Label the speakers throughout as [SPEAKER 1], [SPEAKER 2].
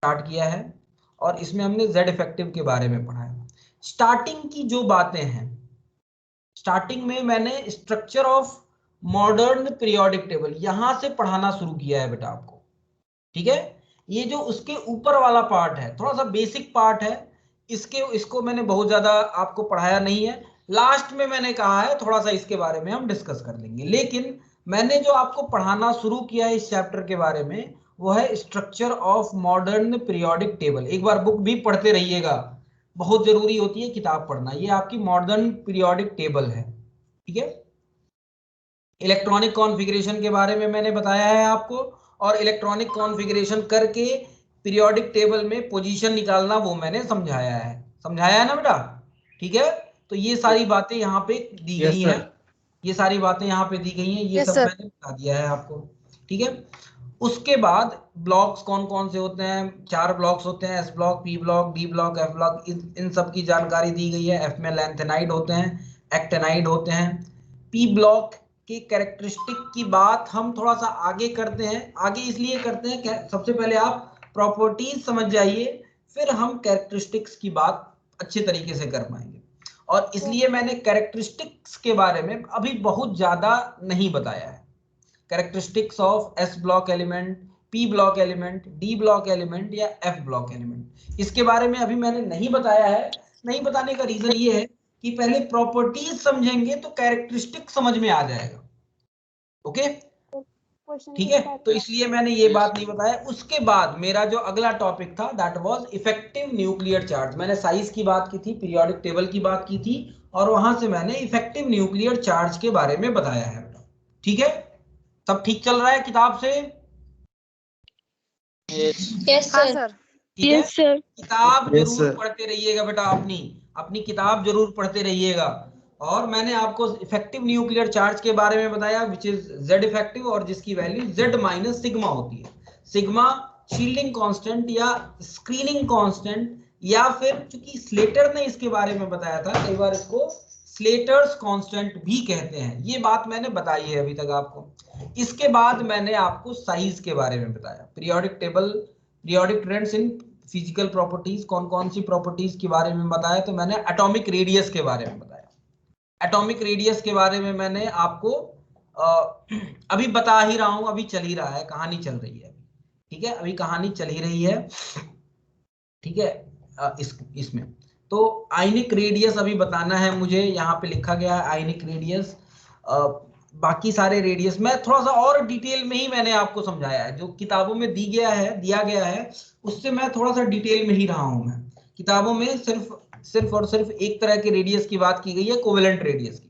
[SPEAKER 1] Start किया है और इसमें हमने जेड इफेक्टिव के बारे में पढ़ा है। स्टार्टिंग की जो बातें हैं, स्टार्टिंग में मैंने structure of modern periodic table यहां से पढ़ाना शुरू किया है बेटा आपको, ठीक है। ये जो उसके ऊपर वाला पार्ट है थोड़ा सा बेसिक पार्ट है, इसको मैंने बहुत ज्यादा आपको पढ़ाया नहीं है। लास्ट में मैंने कहा है थोड़ा सा इसके बारे में हम डिस्कस कर लेंगे, लेकिन मैंने जो आपको पढ़ाना शुरू किया है इस चैप्टर के बारे में वो है structure of modern periodic table. एक बार बुक भी पढ़ते रहिएगा, बहुत जरूरी होती है किताब पढ़ना। ये आपकी मॉडर्न पीरियोडिक टेबल है, ठीक है। इलेक्ट्रॉनिक कॉन्फ़िगरेशन के बारे में मैंने बताया है आपको, और इलेक्ट्रॉनिक कॉन्फ़िगरेशन करके पीरियोडिक टेबल में पोजीशन निकालना वो मैंने समझाया है ना बेटा, ठीक है। तो ये सारी बातें यहाँ पे दी गई हैं, ये सारी बातें यहाँ पे दी गई हैं, ये सब मैंने बता दिया है आपको, ठीक है। उसके बाद ब्लॉक्स कौन कौन से होते हैं, 4 ब्लॉक्स होते हैं, S block, P block, D block, F block, इन सब की जानकारी दी गई है। एफ में लैंथेनाइड होते हैं, एक्टेनाइड होते हैं। पी ब्लॉक के कैरेक्टरिस्टिक की बात हम थोड़ा सा आगे करते हैं, आगे इसलिए करते हैं कि सबसे पहले आप प्रॉपर्टीज समझ जाइए, फिर हम कैरेक्टरिस्टिक्स की बात अच्छे तरीके से कर पाएंगे। और इसलिए मैंने कैरेक्टरिस्टिक्स के बारे में अभी बहुत ज्यादा नहीं बताया है। Characteristics of S block element, P block element, D block element या एफ ब्लॉक एलिमेंट, इसके बारे में अभी मैंने नहीं बताया है। नहीं बताने का रीजन ये है कि पहले प्रॉपर्टीज समझेंगे तो कैरेक्टरिस्टिक समझ में आ जाएगा, ओके, ठीक है। तो इसलिए मैंने ये बात नहीं बताया। उसके बाद मेरा जो अगला टॉपिक था that was effective nuclear charge. मैंने साइज की बात की थी, पीरियोडिक टेबल की बात की थी, और वहां से मैंने इफेक्टिव न्यूक्लियर चार्ज के बारे में बताया है, ठीक है। सब ठीक चल रहा है किताब से?
[SPEAKER 2] Yes sir.
[SPEAKER 1] ठीक है। किताब जरूर पढ़ते रहिएगा बेटा, अपनी अपनी किताब जरूर पढ़ते रहिएगा। और मैंने आपको इफेक्टिव न्यूक्लियर चार्ज के बारे में बताया विच इज जेड इफेक्टिव, और जिसकी वैल्यू जेड माइनस सिग्मा होती है। सिग्मा शील्डिंग कांस्टेंट या स्क्रीनिंग कांस्टेंट, या फिर चूंकि स्लेटर ने इसके बारे में बताया था, कई बार इसको स्लेटर्स कांस्टेंट भी कहते हैं। ये बात मैंने बताई है अभी तक आपको। इसके बाद मैंने आपको साइज के बारे में बताया, periodic table, periodic trends in physical properties, कौन कौन सी प्रॉपर्टीज के बारे में बताया। तो मैंने एटॉमिक रेडियस के बारे में बताया। एटॉमिक रेडियस के बारे में मैंने आपको अभी बता ही रहा हूं, अभी चल ही रहा है, कहानी चल रही है, ठीक है, अभी कहानी चल ही रही है, ठीक है। इसमें तो आयनिक रेडियस अभी बताना है मुझे, यहाँ पे लिखा गया है आयनिक रेडियस। बाकी सारे रेडियस मैं थोड़ा सा और डिटेल में ही मैंने आपको समझाया है, जो किताबों में दिया गया है उससे मैं थोड़ा सा डिटेल में ही रहा हूं। मैं किताबों में सिर्फ और सिर्फ एक तरह के रेडियस की बात की गई है, कोवेलेंट रेडियस की।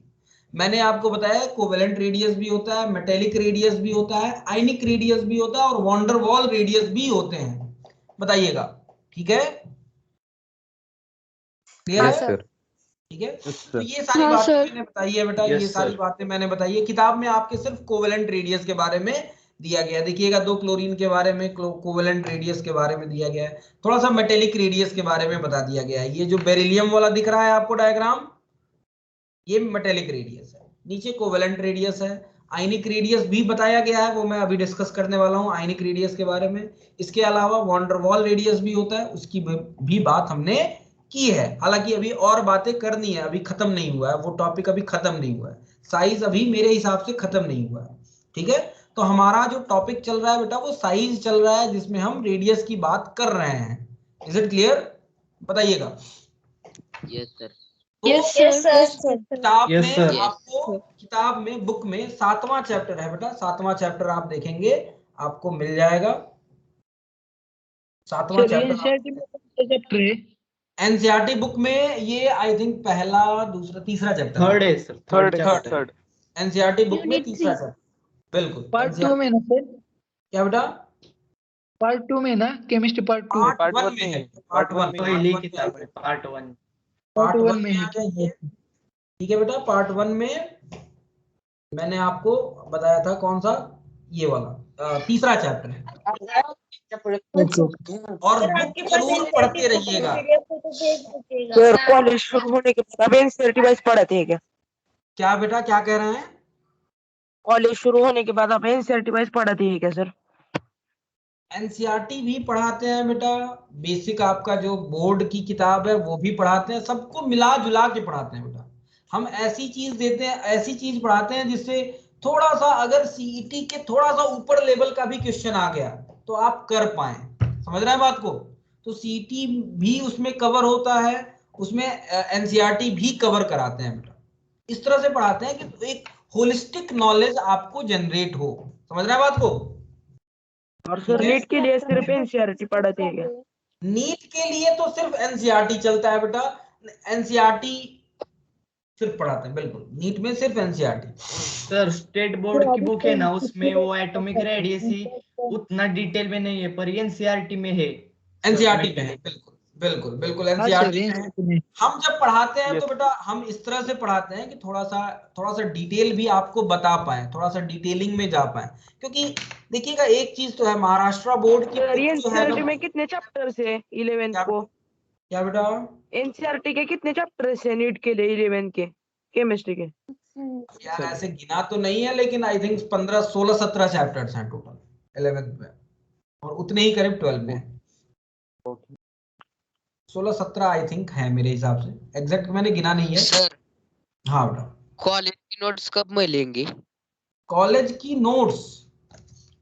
[SPEAKER 1] मैंने आपको बताया कोवेलेंट रेडियस भी होता है, मेटेलिक रेडियस भी होता है, आयनिक रेडियस भी होता है, और वॉन्डरवॉल रेडियस भी होते हैं। बताइएगा, ठीक है, क्लियर है? ठीक है। तो ये सारी बातें मैंने बताई है बेटा, ये सारी बातें मैंने बताई है। किताब में आपके सिर्फ कोवेलेंट रेडियस के बारे में दिया गया है। देखिएगा, 2 क्लोरीन के बारे में कोवेलेंट रेडियस के बारे में दिया गया है, थोड़ा सा मेटेलिक रेडियस के बारे में बता दिया गया है। ये जो बेरिलियम वाला दिख रहा है आपको डायग्राम, ये मेटेलिक रेडियस है, नीचे कोवेलेंट रेडियस है। आयनिक रेडियस भी बताया गया है, वो मैं अभी डिस्कस करने वाला हूं आयनिक रेडियस के बारे में। इसके अलावा वॉन्डरवॉल रेडियस भी होता है, उसकी भी बात हमने की है। हालांकि अभी और बातें करनी है, अभी खत्म नहीं हुआ है वो टॉपिक, अभी खत्म नहीं हुआ है। साइज अभी मेरे हिसाब से खत्म नहीं हुआ है, ठीक है। तो हमारा जो टॉपिक चल रहा है बेटा वो साइज चल रहा है, जिसमें हम रेडियस की बात कर रहे हैं। Is it clear? बताइएगा।
[SPEAKER 3] Yes sir.
[SPEAKER 1] किताब में आपको, किताब में बुक में 7वां चैप्टर है बेटा, 7वां चैप्टर आप देखेंगे आपको मिल जाएगा। 7वां चैप्टर एनसीईआरटी बुक में ये आई थिंक पहला, दूसरा, तीसरा चैप्टर,
[SPEAKER 4] थर्ड है सर,
[SPEAKER 1] थर्ड एनसीईआरटी बुक में तीसरा चैप्टर, बिल्कुल।
[SPEAKER 4] पार्ट 2 में ना सर?
[SPEAKER 1] क्या बेटा?
[SPEAKER 4] पार्ट 2 में ना, केमिस्ट्री पार्ट 2?
[SPEAKER 1] पार्ट 1 में है, पार्ट 1
[SPEAKER 4] पहली किताब है, पार्ट 1।
[SPEAKER 1] पार्ट 1 में आ जाइए, ठीक है बेटा। पार्ट 1 में मैंने आपको बताया था कौन सा, ये वाला तीसरा चैप्टर है। और बुक जरूर पढ़ते रहिएगा।
[SPEAKER 5] सर कॉलेज शुरू होने के बाद एनसीईआरटी वाइज पढ़ाते हैं क्या?
[SPEAKER 1] क्या बेटा, क्या कह रहे हैं?
[SPEAKER 5] कॉलेज शुरू होने के बाद आप एनसीईआरटी वाइज पढ़ाते हैं क्या सर?
[SPEAKER 1] एनसीईआरटी भी पढ़ाते हैं बेटा, बेसिक आपका जो बोर्ड की किताब है वो भी पढ़ाते हैं, सबको मिला जुला के पढ़ाते हैं बेटा। हम ऐसी चीज देते हैं, ऐसी चीज पढ़ाते हैं जिससे थोड़ा सा अगर सीईटी के थोड़ा सा ऊपर लेवल का भी क्वेश्चन आ गया तो आप कर पाए। समझ रहे हैं बात को? तो सीईटी भी उसमें कवर होता है, उसमें एनसीईआरटी भी कवर कराते हैं बेटा। इस तरह से पढ़ाते हैं कि एक होलिस्टिक नॉलेज आपको जनरेट हो। समझ रहे हैं बात को?
[SPEAKER 5] और सर नीट के लिए सिर्फ एनसीईआरटी पढ़ाते हैं क्या?
[SPEAKER 1] नीट के लिए तो सिर्फ एनसीईआरटी चलता है बेटा, एनसीईआरटी सिर्फ पढ़ाते हैं, बिल्कुल नीट में सिर्फ एनसीईआरटी।
[SPEAKER 4] सर स्टेट बोर्ड की बुक है ना, उसमें वो एटॉमिक रेडियस उतना डिटेल में नहीं है, पर एनसीईआरटी में है।
[SPEAKER 1] एनसीईआरटी में है, बिल्कुल बिल्कुल बिल्कुल
[SPEAKER 4] हाँ सर,
[SPEAKER 1] एनसीईआरटी में है। हम जब पढ़ाते हैं तो बेटा हम इस तरह से पढ़ाते हैं कि थोड़ा सा डिटेल भी आपको बता पाए, थोड़ा सा डिटेलिंग में जा पाए। क्योंकि देखिएगा एक चीज तो है, महाराष्ट्र बोर्ड की
[SPEAKER 5] सर
[SPEAKER 1] book जो है
[SPEAKER 5] एनसीईआरटी
[SPEAKER 1] ना,
[SPEAKER 5] में कितने चैप्टर्स है 11th
[SPEAKER 1] क्या
[SPEAKER 5] को?
[SPEAKER 1] क्या बेटा?
[SPEAKER 5] एनसीईआरटी के कितने चैप्टर्स है नीट के लिए 11th के केमिस्ट्री के?
[SPEAKER 1] यार ऐसे गिना तो नहीं है, लेकिन आई थिंक 15 16 17 चैप्टर्स हैं टोटल 11th में, और उतने ही करीब 12 में। 16 17 आई थिंक है मेरे हिसाब से, एग्जैक्ट मैंने गिना नहीं है।
[SPEAKER 3] सर
[SPEAKER 1] हाँ बेटा।
[SPEAKER 3] कॉलेज की नोट्स कब मिलेंगी?
[SPEAKER 1] कॉलेज की नोट्स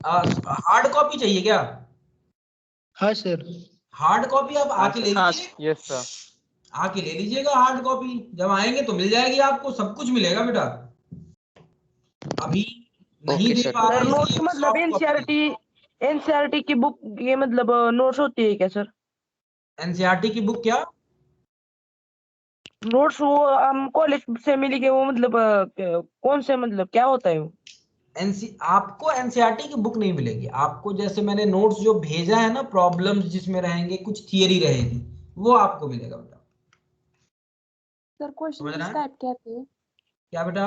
[SPEAKER 1] हार्ड कॉपी चाहिए क्या?
[SPEAKER 4] हाँ सर।
[SPEAKER 1] हार्ड कॉपी आप आके ले लीजिए।
[SPEAKER 2] Yes sir.
[SPEAKER 1] आके ले लीजिएगा हार्ड कॉपी, जब आएंगे तो मिल जाएगी आपको, सब कुछ मिलेगा बेटा। अभी नहीं
[SPEAKER 3] ओके
[SPEAKER 1] दे
[SPEAKER 3] सर।
[SPEAKER 1] पा
[SPEAKER 5] सर
[SPEAKER 1] रहे
[SPEAKER 5] नोट्स
[SPEAKER 1] इसलिए
[SPEAKER 5] मतलब
[SPEAKER 1] सॉफ्ट कॉपी।
[SPEAKER 5] एनसीईआरटी की बुक ये मतलब नोट्स होती है क्या सर?
[SPEAKER 1] एनसीईआरटी की बुक क्या?
[SPEAKER 5] नोट्स वो हम कॉलेज से मिली के वो मतलब कौन से मतलब क्या होता है वो?
[SPEAKER 1] आपको एनसीईआरटी की बुक नहीं मिलेगी, आपको जैसे मैंने नोट्स जो भेजा है ना, प्रॉब्लम्स जिसमें रहेंगे, कुछ थियरी रहेगी, वो आपको मिलेगा बेटा।
[SPEAKER 6] सर क्वेश्चन
[SPEAKER 1] समझ रहे
[SPEAKER 6] किस
[SPEAKER 1] हैं?
[SPEAKER 6] टाइप के आते हैं?
[SPEAKER 1] क्या बेटा?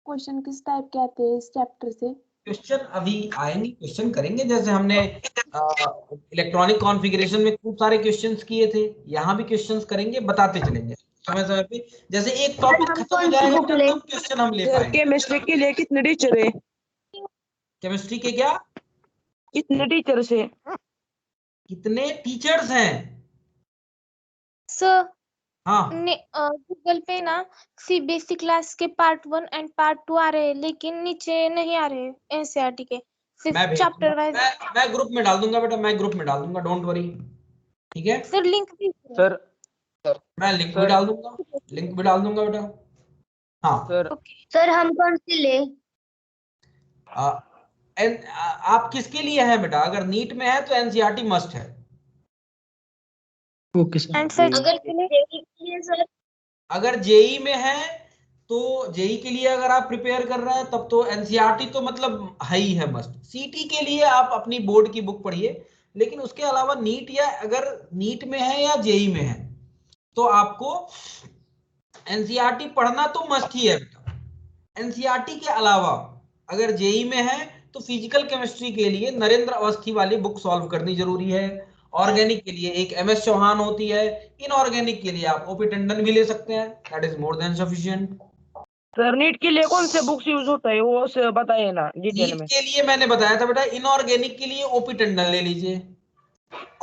[SPEAKER 6] क्वेश्चन किस टाइप के आते हैं इस चैप्टर से?
[SPEAKER 1] क्वेश्चन अभी आएंगे, क्वेश्चन करेंगे, जैसे हमने इलेक्ट्रॉनिक कॉन्फ़िगरेशन में खूब सारे क्वेश्चंस किए थे, यहाँ भी क्वेश्चंस करेंगे, बताते चलेंगे समय समय पे, जैसे एक टॉपिक
[SPEAKER 5] हम
[SPEAKER 1] खत्म हो
[SPEAKER 5] कौन सी
[SPEAKER 1] जाएगा
[SPEAKER 5] बुक
[SPEAKER 1] बेटा
[SPEAKER 5] लें?
[SPEAKER 1] तब क्वेश्चन हम ले
[SPEAKER 5] सर
[SPEAKER 1] पाएंगे।
[SPEAKER 5] केमिस्ट्री के लिए कितने टीचर है?
[SPEAKER 1] केमिस्ट्री के क्या
[SPEAKER 5] कितने टीचर्स है?
[SPEAKER 1] कितने टीचर्स हैं?
[SPEAKER 7] सर
[SPEAKER 1] हाँ
[SPEAKER 7] गूगल पे ना सीबीएसई क्लास के पार्ट 1 एंड पार्ट 2 आ रहे हैं, लेकिन नीचे नहीं आ रहे एनसीईआरटी के,
[SPEAKER 1] मैं
[SPEAKER 7] सिर्फ
[SPEAKER 1] भेज दूंगा,
[SPEAKER 7] चैप्टर वाइज।
[SPEAKER 1] मैं ग्रुप में डाल दूंगा बेटा, मैं ग्रुप में डाल दूंगा, डोंट वरी। ठीक है,
[SPEAKER 7] सर लिंक भी
[SPEAKER 2] सर
[SPEAKER 1] मैं लिंक भी
[SPEAKER 2] सर
[SPEAKER 1] डाल दूंगा, लिंक भी डाल दूंगा बेटा। हाँ
[SPEAKER 2] सर
[SPEAKER 7] सर हम कौन सी ले?
[SPEAKER 1] आप किसके लिए है बेटा? अगर नीट में है तो एनसीईआरटी मस्ट है।
[SPEAKER 4] Okay sir.
[SPEAKER 7] एंड सर अगर सर
[SPEAKER 1] अगर जेई में है तो जेई के लिए अगर आप प्रिपेयर कर रहे हैं तब तो एनसीईआरटी तो मतलब है ही है मस्ट। सीटी के लिए आप अपनी बोर्ड की बुक पढ़िए, लेकिन उसके अलावा नीट, या अगर नीट में है या जेई में है तो आपको एनसीईआरटी पढ़ना तो मस्ट ही है बेटा। एनसीईआरटी के अलावा अगर जेई में है तो फिजिकल केमिस्ट्री के लिए नरेंद्र अवस्थी वाली बुक सॉल्व करनी जरूरी है। ऑर्गेनिक के लिए एक एमएस चौहान होती है। इनऑर्गेनिक के लिए आप ओपी टंडन भी ले सकते हैं, that is more than sufficient.
[SPEAKER 5] Sir NEET के लिए कौन से बुक्स यूज होता है वो से बताइए ना डिटेल
[SPEAKER 1] नीट
[SPEAKER 5] में।
[SPEAKER 1] के लिए मैंने बताया था बेटा, इनऑर्गेनिक के लिए ओपी टंडन ले लीजिए।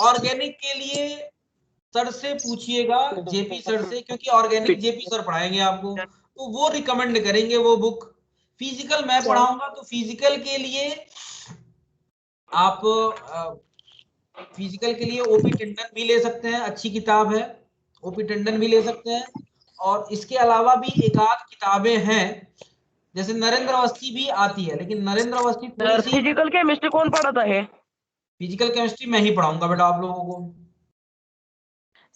[SPEAKER 1] ऑर्गेनिक के लिए सर से पूछिएगा, जेपी सर से, क्योंकि ऑर्गेनिक जेपी सर पढ़ाएंगे आपको, तो वो रिकमेंड करेंगे वो बुक। फिजिकल मैं पढ़ाऊंगा, तो फिजिकल के लिए आप फिजिकल के लिए ओपी टंडन भी ले सकते हैं, अच्छी किताब है, ओपी टंडन भी ले सकते हैं। और इसके अलावा भी एक आध किताबें हैं, जैसे नरेंद्र अवस्थी भी आती है, लेकिन नरेंद्र अवस्थी थोड़ी
[SPEAKER 5] सर
[SPEAKER 1] सी।
[SPEAKER 5] फिजिकल केमिस्ट्री कौन पढ़ाता है?
[SPEAKER 1] फिजिकल केमिस्ट्री मैं ही पढ़ाऊंगा बेटा आप लोगों को।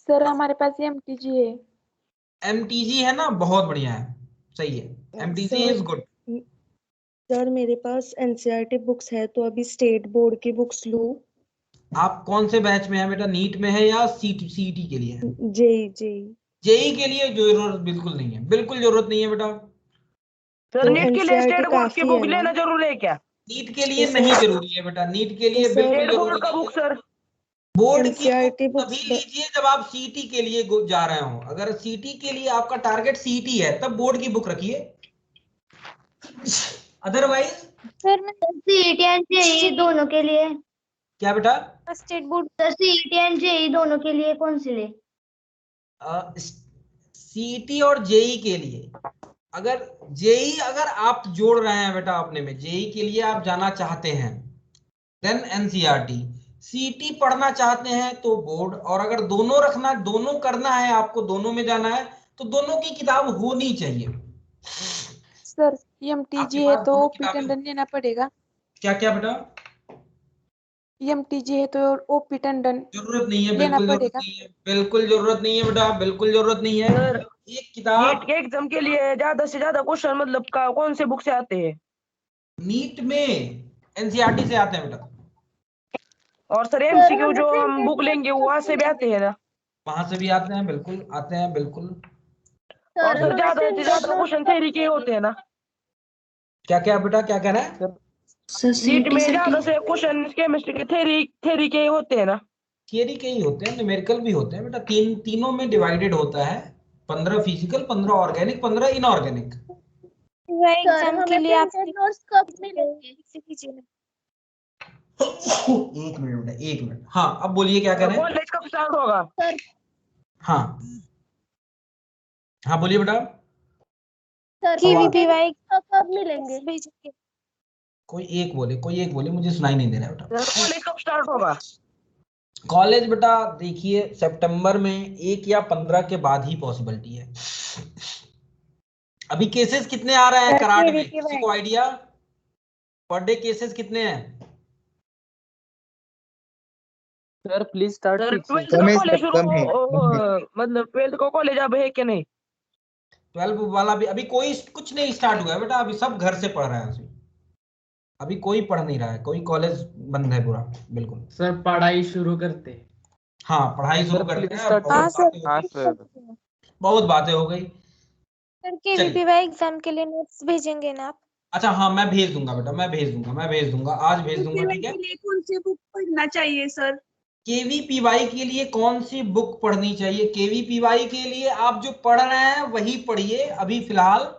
[SPEAKER 6] सर हमारे पास ये एमटीजी है।
[SPEAKER 1] एमटीजी है ना, बहुत बढ़िया है, सही है, एमटीजी इज गुड।
[SPEAKER 8] सर मेरे पास एनसीईआरटी बुक्स है तो अभी स्टेट बोर्ड की बुक्स लूं?
[SPEAKER 1] आप कौन से बैच में है बेटा? नीट में है या सीईटी के लिए है?
[SPEAKER 8] JEE JEE.
[SPEAKER 1] जेई के लिए जरूरत बिल्कुल नहीं है, बिल्कुल जरूरत नहीं है बेटा।
[SPEAKER 5] सर
[SPEAKER 8] तो
[SPEAKER 5] नीट के लिए
[SPEAKER 8] एनसीईआरटी
[SPEAKER 5] स्टेट बोर्ड की
[SPEAKER 8] काफी
[SPEAKER 5] बुक
[SPEAKER 8] है ना?
[SPEAKER 5] लेना जरूरी है क्या?
[SPEAKER 1] नीट के लिए
[SPEAKER 8] तो
[SPEAKER 1] नहीं
[SPEAKER 8] सर
[SPEAKER 1] जरूरी है बेटा, नीट के
[SPEAKER 8] तो
[SPEAKER 1] लिए
[SPEAKER 8] सर
[SPEAKER 1] बिल्कुल
[SPEAKER 5] स्टेट
[SPEAKER 1] जरूरी
[SPEAKER 5] बोर्ड का
[SPEAKER 1] नहीं
[SPEAKER 5] बुक
[SPEAKER 1] है।
[SPEAKER 5] सर
[SPEAKER 1] बोर्ड की
[SPEAKER 8] एनसीईआरटी
[SPEAKER 1] बुक तभी
[SPEAKER 8] बुक्स
[SPEAKER 1] लीजिए जब आप सीटी के लिए जा रहे हो। अगर सीटी के लिए आपका टारगेट सीटी है तब बोर्ड की बुक रखिए, अदरवाइज
[SPEAKER 7] सर मैं सीईटी एंड जेईई दोनों के लिए
[SPEAKER 1] क्या बेटा?
[SPEAKER 7] State board
[SPEAKER 2] sir CET and JEE दोनों के लिए कौन सी ले?
[SPEAKER 1] सीईटी और जेई के लिए, अगर जेई अगर आप जोड़ रहे हैं बेटा अपने में, जेई के लिए आप जाना चाहते हैं देन एनसीईआरटी, सीईटी पढ़ना चाहते हैं तो बोर्ड, और अगर दोनों रखना, दोनों करना है आपको, दोनों में जाना है तो दोनों की किताब होनी चाहिए।
[SPEAKER 6] सर
[SPEAKER 1] आपके
[SPEAKER 6] एमटीजी है
[SPEAKER 1] पास
[SPEAKER 6] तो
[SPEAKER 1] दोनों
[SPEAKER 6] ओपी
[SPEAKER 1] किताबें,
[SPEAKER 6] टंडन लेना पड़ेगा।
[SPEAKER 1] क्या क्या बेटा?
[SPEAKER 6] एमटीजी है तो ओपी टंडन
[SPEAKER 1] जरूरत नहीं है,
[SPEAKER 6] लेना
[SPEAKER 1] बिल्कुल जरूरत
[SPEAKER 6] पड़ेगा।
[SPEAKER 1] नहीं है, बिल्कुल जरूरत नहीं है बेटा, बिल्कुल जरूरत नहीं है।
[SPEAKER 5] सर
[SPEAKER 1] एक किताब
[SPEAKER 5] नीट के एग्जाम के लिए ज्यादा से ज्यादा क्वेश्चन मतलब कौन से बुक से आते हैं?
[SPEAKER 1] नीट में एनसीईआरटी से आते हैं बेटा।
[SPEAKER 5] और सर
[SPEAKER 2] सर
[SPEAKER 5] एमसीक्यू
[SPEAKER 2] हमें
[SPEAKER 5] जो हम
[SPEAKER 2] प्रिंटेड
[SPEAKER 5] बुक लेंगे
[SPEAKER 2] नोट्स
[SPEAKER 5] वहां
[SPEAKER 2] कब
[SPEAKER 5] से भी आते
[SPEAKER 2] मिलेंगे?
[SPEAKER 5] हैं ना?
[SPEAKER 1] वहां से भी आते हैं, बिल्कुल आते हैं, बिल्कुल।
[SPEAKER 5] और
[SPEAKER 2] सर
[SPEAKER 5] सर
[SPEAKER 2] हमें
[SPEAKER 5] ज्यादा से
[SPEAKER 2] प्रिंटेड
[SPEAKER 5] ज्यादा
[SPEAKER 2] नोट्स
[SPEAKER 5] क्वेश्चन
[SPEAKER 2] कब
[SPEAKER 5] थ्योरी के होते हैं ना?
[SPEAKER 1] क्या क्या बेटा, क्या कह रहे हैं?
[SPEAKER 5] नीट में ज्यादा से क्वेश्चन केमिस्ट्री के थ्योरी के होते हैं ना?
[SPEAKER 1] थियरी के ही होते हैं, न्यूमेरिकल भी होते हैं बेटा, तीनों में डिवाइडेड होता है, 15 physical, 15 organic, 15 inorganic.
[SPEAKER 2] Sir
[SPEAKER 7] exam के
[SPEAKER 2] हमें
[SPEAKER 7] लिए आप
[SPEAKER 2] प्रिंटेड नोट्स कब मिलेंगे?
[SPEAKER 1] एक मिनट बेटा, एक मिनट। हाँ अब बोलिए, क्या कह रहे हैं?
[SPEAKER 5] कॉलेज कब स्टार्ट होगा?
[SPEAKER 2] सर
[SPEAKER 1] हाँ हाँ बोलिए बेटा।
[SPEAKER 2] सर
[SPEAKER 7] केवीपीवाई
[SPEAKER 2] कब मिलेंगे?
[SPEAKER 7] भेजेंगे।
[SPEAKER 1] कोई एक बोले, कोई एक बोले, मुझे सुनाई नहीं दे रहा है बेटा।
[SPEAKER 5] सर कॉलेज कब स्टार्ट होगा?
[SPEAKER 1] कॉलेज बेटा देखिए सितंबर में 1 या 15 के बाद ही पॉसिबिलिटी है। अभी केसेस कितने आ रहे हैं कराड में, किसी को आइडिया? पर डे केसेस कितने हैं?
[SPEAKER 3] Sir please start
[SPEAKER 5] sir
[SPEAKER 3] fixing.
[SPEAKER 5] 12th का कॉलेज शुरू मतलब 12th का कॉलेज अब है कि नहीं?
[SPEAKER 1] 12 वाला भी अभी कोई कुछ नहीं स्टार्ट हुआ है बेटा, अभी सब घर से पढ़ रहे हैं। अभी कोई पढ़ नहीं रहा है, कोई कॉलेज बंद है पूरा, बिल्कुल।
[SPEAKER 4] सर पढ़ाई शुरू करते।
[SPEAKER 1] हाँ पढ़ाई शुरू
[SPEAKER 3] सर
[SPEAKER 1] करते
[SPEAKER 3] प्लीज
[SPEAKER 1] हैं।
[SPEAKER 3] स्टार्ट
[SPEAKER 1] बहुत बातें हो
[SPEAKER 3] हाँ
[SPEAKER 1] गई,
[SPEAKER 3] सर।
[SPEAKER 1] बहुत बातें हो गई।
[SPEAKER 7] सर केवीपीवाई एग्जाम के लिए नोट्स भेजेंगे ना आप?
[SPEAKER 1] अच्छा हाँ मैं भेज दूंगा बेटा, मैं भेज दूंगा, मैं भेज दूंगा, आज भेज दूंगा, ठीक है।
[SPEAKER 6] कौन सी बुक पढ़ना चाहिए सर?
[SPEAKER 1] केवीपीवाई के लिए कौन सी बुक पढ़नी चाहिए? केवीपीवाई के लिए आप जो पढ़ रहे हैं वही पढ़िए अभी फिलहाल।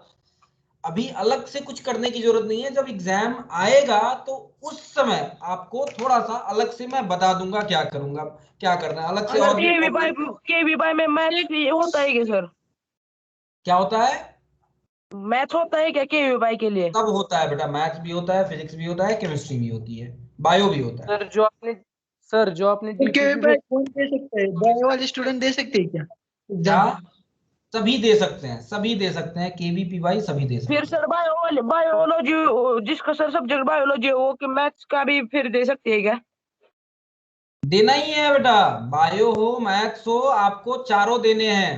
[SPEAKER 1] अभी अलग से कुछ करने की जरूरत नहीं है, जब एग्जाम आएगा तो उस समय आपको थोड़ा सा अलग से मैं बता दूंगा क्या करूंगा, क्या करना है अलग से। और
[SPEAKER 5] केवीपीवाई में मैथ भी होता है क्या सर?
[SPEAKER 1] क्या होता है?
[SPEAKER 5] मैथ होता है क्या केवीपीवाई के लिए?
[SPEAKER 1] सब होता है बेटा, मैथ्स भी होता है, फिजिक्स भी होता है, केमिस्ट्री भी होती है, बायो भी होता है।
[SPEAKER 3] सर जो आपने
[SPEAKER 9] केवीपीवाई कौन दे सकते हैं? बायो वाले स्टूडेंट दे सकते हैं क्या
[SPEAKER 1] क्या?
[SPEAKER 9] एग्जाम?
[SPEAKER 1] सभी दे सकते हैं, सभी दे सकते हैं, केवीपीवाई सभी दे सकते
[SPEAKER 5] फिर
[SPEAKER 1] हैं।
[SPEAKER 5] सर बायोलॉजी जिसका सर सब्जेक्ट बायोलॉजी है वो कि मैथ्स का भी फिर दे सकते हैं क्या?
[SPEAKER 1] देना ही है बेटा, बायो हो मैथ्स हो, आपको चारों देने हैं।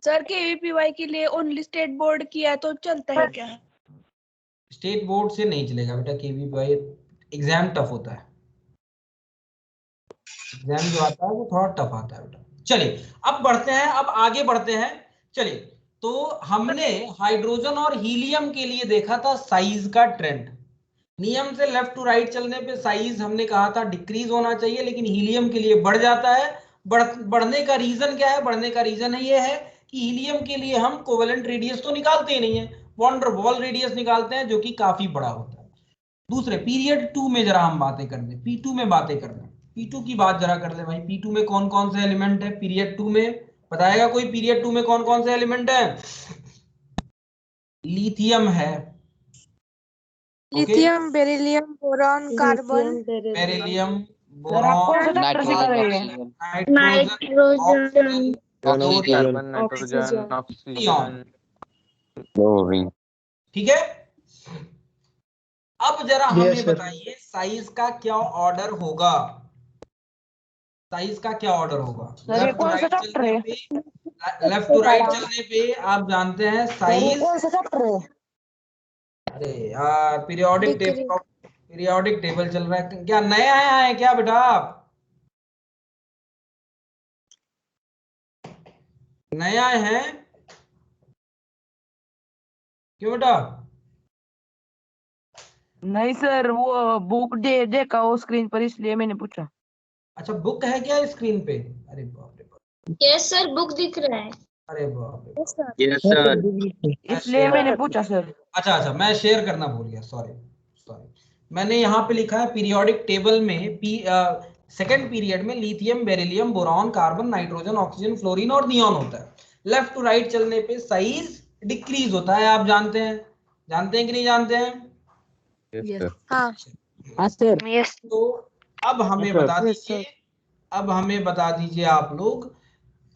[SPEAKER 6] सर केवीपीवाई के लिए ओनली स्टेट बोर्ड किया तो चलता है क्या?
[SPEAKER 1] स्टेट बोर्ड से नहीं चलेगा बेटा केवीपीवाई, एग्जाम टफ होता है, एग्जाम जो आता है वो थोड़ा टफ आता है बेटा। चलिए अब बढ़ते हैं, अब आगे बढ़ते हैं। चलिए तो हमने हाइड्रोजन और हीलियम के लिए देखा था साइज का ट्रेंड। नियम से लेफ्ट टू राइट चलने पे साइज हमने कहा था डिक्रीज होना चाहिए, लेकिन हीलियम के लिए बढ़ जाता है। बढ़ने का रीजन क्या है? बढ़ने का रीजन है ये है कि हीलियम के लिए हम कोवेलेंट रेडियस तो निकालते ही नहीं है, वॉन वॉल रेडियस निकालते हैं जो कि काफी बड़ा होता है। दूसरे पीरियड 2 में जरा हम बातें कर दें, P2 में बातें कर दें, P2 की बात जरा कर ले भाई। P2 में कौन कौन से एलिमेंट है पीरियड 2 में? बताएगा कोई पीरियड 2 में कौन कौन से एलिमेंट है? लिथियम है,
[SPEAKER 6] lithium, beryllium, boron, carbon,
[SPEAKER 1] beryllium,
[SPEAKER 5] sir आप कौन सा
[SPEAKER 1] बोरॉन,
[SPEAKER 5] चैप्टर सिखा रहे हैं?
[SPEAKER 1] Nitrogen, oxygen,
[SPEAKER 3] carbon, nitrogen,
[SPEAKER 1] neon.
[SPEAKER 3] Oxygen.
[SPEAKER 1] ठीक है। अब जरा हमें
[SPEAKER 9] Yes, sir.
[SPEAKER 1] बताइए साइज का क्या ऑर्डर होगा? साइज का क्या ऑर्डर होगा?
[SPEAKER 5] सर ये कौन सा चैप्टर है?
[SPEAKER 1] लेफ्ट टू राइट चलने पे आप जानते हैं
[SPEAKER 5] सर ये
[SPEAKER 1] साइज।
[SPEAKER 5] कौन सा चैप्टर है?
[SPEAKER 1] अरे यार पीरियोडिक टेबल चल रहा है क्या? नए आए हैं क्या बेटा आप? नए आए हैं क्यों बेटा?
[SPEAKER 5] नहीं सर वो बुक देखा वो स्क्रीन पर इसलिए मैंने पूछा।
[SPEAKER 1] अच्छा बुक है क्या स्क्रीन पे? अरे बाप रे बाप,
[SPEAKER 2] यस सर बुक दिख रहा है।
[SPEAKER 1] अरे बाप रे बाप।
[SPEAKER 3] Yes sir.
[SPEAKER 5] इसलिए मैंने पूछा सर।
[SPEAKER 1] अच्छा मैं शेयर करना भूल गया, सॉरी सॉरी, मैंने यहाँ पे लिखा है पीरियोडिक टेबल में सेकेंड पीरियड में lithium, beryllium, boron, carbon, nitrogen, oxygen, fluorine और नियॉन होता है। लेफ्ट टू राइट चलने पे साइज डिक्रीज होता है, आप जानते हैं कि नहीं जानते हैं?
[SPEAKER 7] हाँ
[SPEAKER 3] सर।
[SPEAKER 1] तो अब हमें बता दीजिए, आप लोग।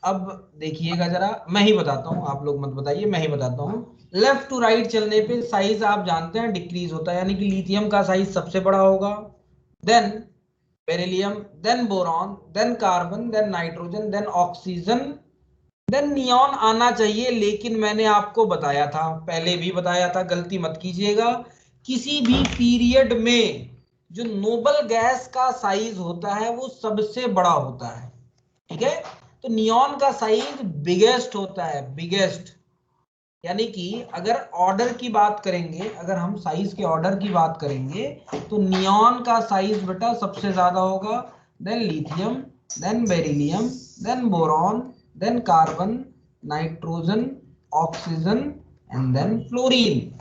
[SPEAKER 1] अब देखिएगा जरा, मैं ही बताता हूँ, आप लोग मत बताइए, मैं ही बताता हूँ। लेफ्ट टू राइट चलने पे साइज आप जानते हैं डिक्रीज होता है, यानी कि लिथियम का साइज सबसे बड़ा होगा, then beryllium, then boron, then carbon, then nitrogen, then oxygen, then neon आना चाहिए। लेकिन मैंने आपको बताया था, पहले भी बताया था, गलती मत कीजिएगा, किसी भी पीरियड में जो नोबल गैस का साइज होता है वो सबसे बड़ा होता है, ठीक है? तो नियॉन का साइज बिगेस्ट होता है, बिगेस्ट। यानी कि अगर ऑर्डर की बात करेंगे, अगर हम साइज के ऑर्डर की बात करेंगे तो नियॉन का साइज बेटा सबसे ज्यादा होगा, then lithium, then beryllium, then boron, then carbon, nitrogen, oxygen and then fluorine.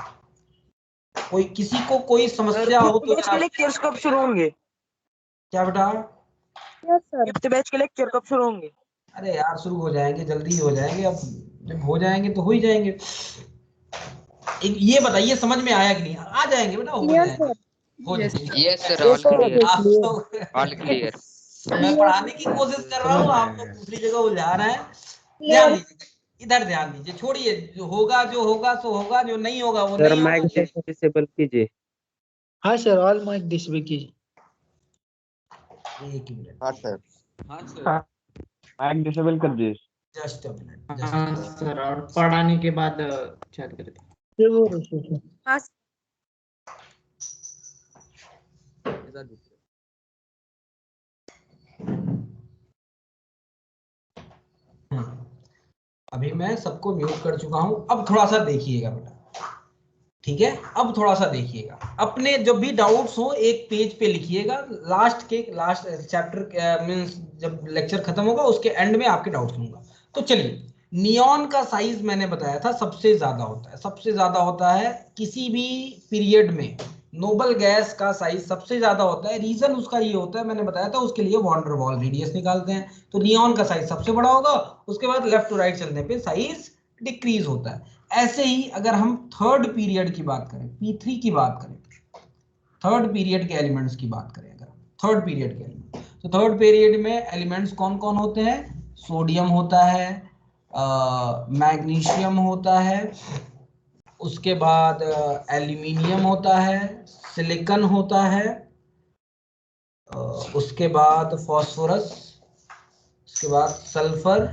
[SPEAKER 1] किसी को कोई समस्या हो तो
[SPEAKER 5] बैच के लेक्चर्स कब शुरू होंगे?
[SPEAKER 1] क्या बेटा?
[SPEAKER 5] फिफ्थ बैच के लेक्चर कब शुरू होंगे?
[SPEAKER 1] अरे यार शुरू हो जाएंगे, जल्दी हो जाएंगे, अब जब हो जाएंगे तो हो ही जाएंगे। ये बताइए समझ में आया कि नहीं? आ जाएंगे बेटा, हो जाएंगे, हो जाएंगे।
[SPEAKER 3] Yes sir, all clear, all clear.
[SPEAKER 1] मैं पढ़ाने की कोशिश कर रहा हूँ, आप लोग दूसरी जगह उलझा रहे हैं। ध्यान दीजिए, इधर ध्यान दीजिए, छोड़िए, जो होगा सो होगा, जो नहीं होगा वो नहीं होगा।
[SPEAKER 3] डिसेबल कीजिए।
[SPEAKER 9] हाँ सर, ऑल माइक डिसेबल कीजिए।
[SPEAKER 1] एक मिनट,
[SPEAKER 3] हाँ सर,
[SPEAKER 10] माइक डिसेबल कर दीजिए।
[SPEAKER 1] Just a minute.
[SPEAKER 4] हाँ सर, और पढ़ाने के बाद चैट करते हैं।
[SPEAKER 7] हाँ
[SPEAKER 1] अभी मैं सबको म्यूट कर चुका हूं। अब थोड़ा सा देखिएगा बेटा, ठीक है? अब थोड़ा सा देखिएगा, अपने जब भी डाउट्स हो एक पेज पे लिखिएगा, लास्ट चैप्टर मींस जब लेक्चर खत्म होगा उसके एंड में आपके डाउट्स लूंगा। तो चलिए, नियॉन का साइज मैंने बताया था सबसे ज्यादा होता है, सबसे ज्यादा होता है किसी भी पीरियड में नोबल गैस का साइज सबसे ज्यादा होता है। रीजन उसका ये होता है, मैंने बताया था, उसके लिए वॉन डेर वाल रेडियस निकालते हैं, तो नियॉन का साइज सबसे बड़ा होगा, उसके बाद लेफ्ट टू राइट चलने पे साइज डिक्रीज होता है। ऐसे ही अगर हम थर्ड पीरियड की बात करें, P3 की बात करें, थर्ड पीरियड के एलिमेंट्स की बात करें, अगर थर्ड पीरियड के एलिमेंट, तो थर्ड पीरियड में एलिमेंट्स कौन कौन होते हैं? सोडियम होता है, मैग्नीशियम होता है, उसके बाद एल्यूमिनियम होता है, सिलिकॉन होता है, उसके बाद फॉस्फोरस, उसके बाद सल्फर,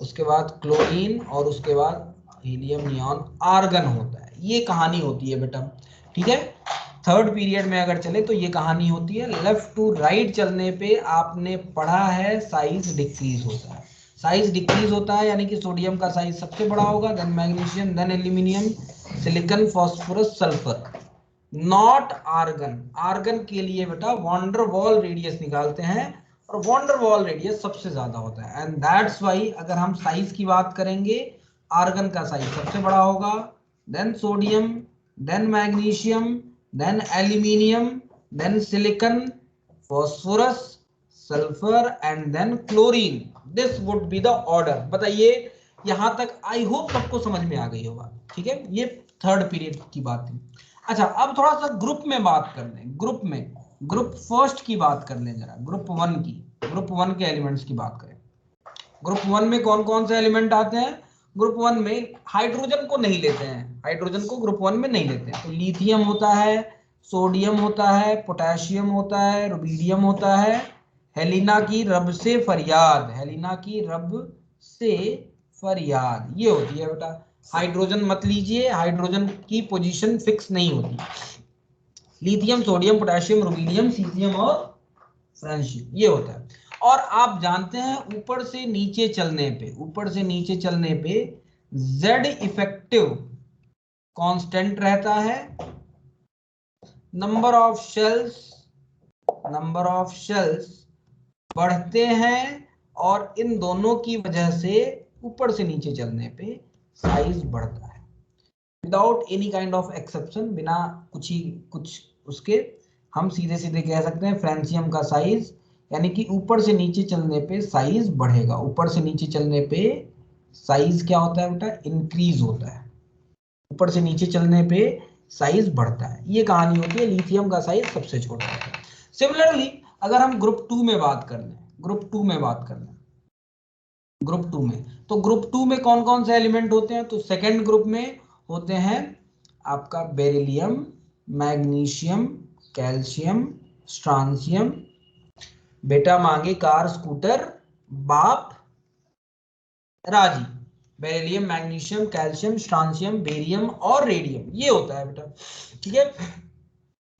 [SPEAKER 1] उसके बाद क्लोरीन और उसके बाद हीलियम, नियॉन, आर्गन होता है। ये कहानी होती है बेटा, ठीक है? थर्ड पीरियड में अगर चले तो ये कहानी होती है। लेफ्ट टू राइट चलने पे आपने पढ़ा है साइज डिक्रीज होता है, साइज डिक्रीज होता है, यानी कि सोडियम का साइज सबसे बड़ा होगा, then magnesium, then aluminium, silicon, phosphorus, sulphur, not argon. Argon के लिए बेटा वॉन डेर वाल रेडियस निकालते हैं और वॉन डेर वाल रेडियस सबसे ज्यादा होता है, एंड दैट्स वाई अगर हम साइज की बात करेंगे आर्गन का साइज सबसे बड़ा होगा, then sodium, then magnesium, then aluminium, then silicon, phosphorus, sulphur and then chlorine. This would be the order. बताइए यहां तक आई होप सबको समझ में आ गई होगा, ठीक है? ये थर्ड पीरियड की बात थी। अच्छा, अब थोड़ा सा ग्रुप में बात कर लें, ग्रुप फर्स्ट की बात कर लें जरा, ग्रुप वन के एलिमेंट्स की बात करें। ग्रुप वन में कौन कौन से एलिमेंट आते हैं? ग्रुप वन में हाइड्रोजन को नहीं लेते हैं, हाइड्रोजन को ग्रुप वन में नहीं लेते हैं। तो लिथियम होता है, सोडियम होता है, पोटेशियम होता है, रुबीडियम होता है, हेलिना की रब से फरियाद, हेलिना की रब से फरियाद, ये होती है बेटा। हाइड्रोजन मत लीजिए, हाइड्रोजन की पोजीशन फिक्स नहीं होती। Lithium, sodium, potassium, rubidium, caesium और फ्रांशियम, ये होता है। और आप जानते हैं ऊपर से नीचे चलने पे Z इफेक्टिव कांस्टेंट रहता है, नंबर ऑफ शेल्स बढ़ते हैं, और इन दोनों की वजह से ऊपर से नीचे चलने पे साइज बढ़ता है, without any kind of exception, बिना कुछ उसके हम सीधे सीधे कह सकते हैं फ्रेंशियम का साइज, यानी कि ऊपर से नीचे चलने पे साइज बढ़ेगा। ऊपर से नीचे चलने पे साइज क्या होता है बेटा, इंक्रीज होता है। ऊपर से नीचे चलने पे साइज बढ़ता है, ये कहानी होती है। लिथियम का साइज सबसे छोटा होता है। सिमिलरली अगर हम ग्रुप 2 में बात कर लें, ग्रुप 2 में बात कर लें, ग्रुप 2 में, तो ग्रुप 2 में कौन कौन से एलिमेंट होते हैं, तो सेकेंड ग्रुप में होते हैं आपका बेरिलियम, मैग्नीशियम, कैल्शियम, स्ट्रांसियम। बेटा मांगे कार, स्कूटर, बाप, राजी। Beryllium, magnesium, calcium, strontium, barium और रेडियम, ये होता है बेटा। ठीक है,